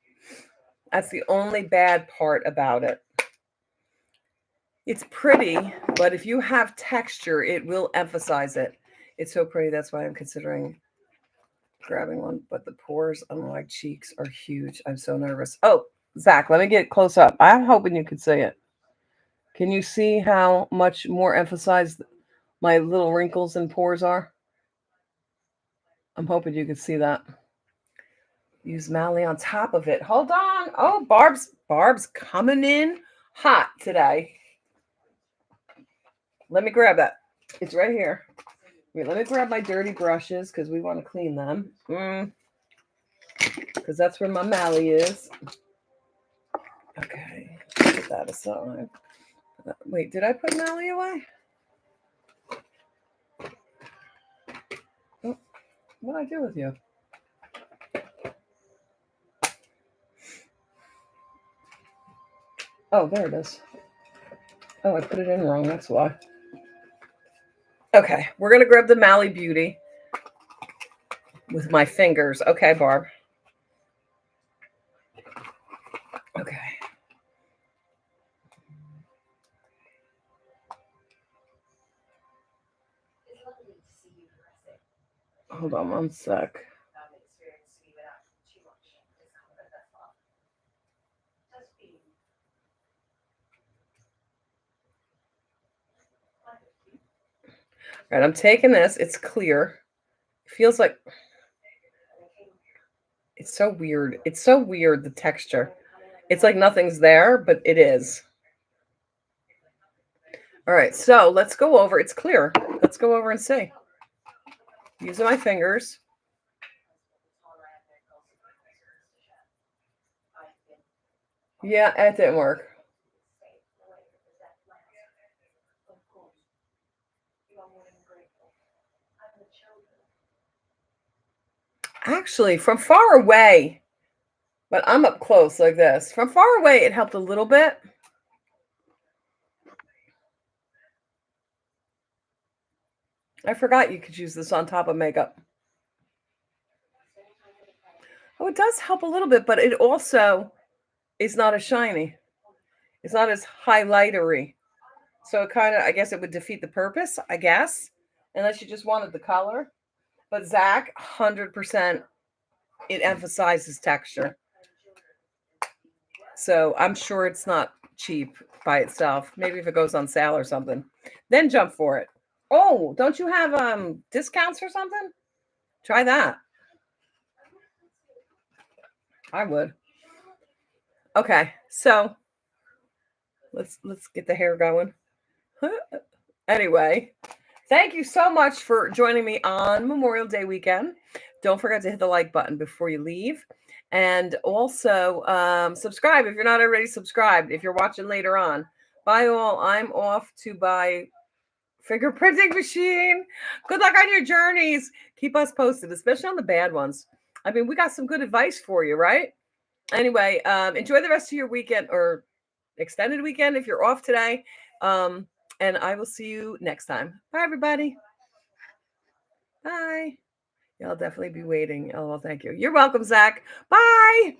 That's the only bad part about it. It's pretty, but if you have texture, it will emphasize it. It's so pretty. That's why I'm considering grabbing one. But the pores on my cheeks are huge. I'm so nervous. Oh, Zach, let me get close up. I'm hoping you could see it. Can you see how much more emphasized my little wrinkles and pores are? I'm hoping you can see that. Use Mally on top of it. Hold on. Oh, Barb's coming in hot today. Let me grab that. It's right here. Wait, let me grab my dirty brushes because we want to clean them. Because that's where my Mally is. Okay, put that aside. Wait, did I put Mally away? Oh, what did I do with you? Oh, there it is. Oh, I put it in wrong. That's why. Okay, we're going to grab the Mally Beauty with my fingers. Okay, Barb. Okay. Hold on one sec. All right, I'm taking this. It's clear. It feels like it's so weird. It's so weird, the texture. It's like nothing's there, but it is. All right, so let's go over. It's clear. Let's go over and see. Using my fingers. Yeah, it didn't work. Actually, from far away, but I'm up close like this. From far away, it helped a little bit. I forgot you could use this on top of makeup. Oh, it does help a little bit, but it also is not as shiny. It's not as highlightery. So it kind of, I guess it would defeat the purpose, I guess, unless you just wanted the color. But Zach, 100%, it emphasizes texture. So I'm sure it's not cheap by itself. Maybe if it goes on sale or something, then jump for it. Oh, don't you have discounts or something? Try that. I would. Okay, so let's get the hair going. Anyway, thank you so much for joining me on Memorial Day weekend. Don't forget to hit the like button before you leave. And also subscribe if you're not already subscribed, if you're watching later on. Bye all. I'm off to buy fingerprinting machine. Good luck on your journeys. Keep us posted, especially on the bad ones. I mean, we got some good advice for you, right? Anyway, enjoy the rest of your weekend or extended weekend if you're off today. And I will see you next time. Bye, everybody. Bye. I'll definitely be waiting. Oh, well, thank you. You're welcome, Zach. Bye.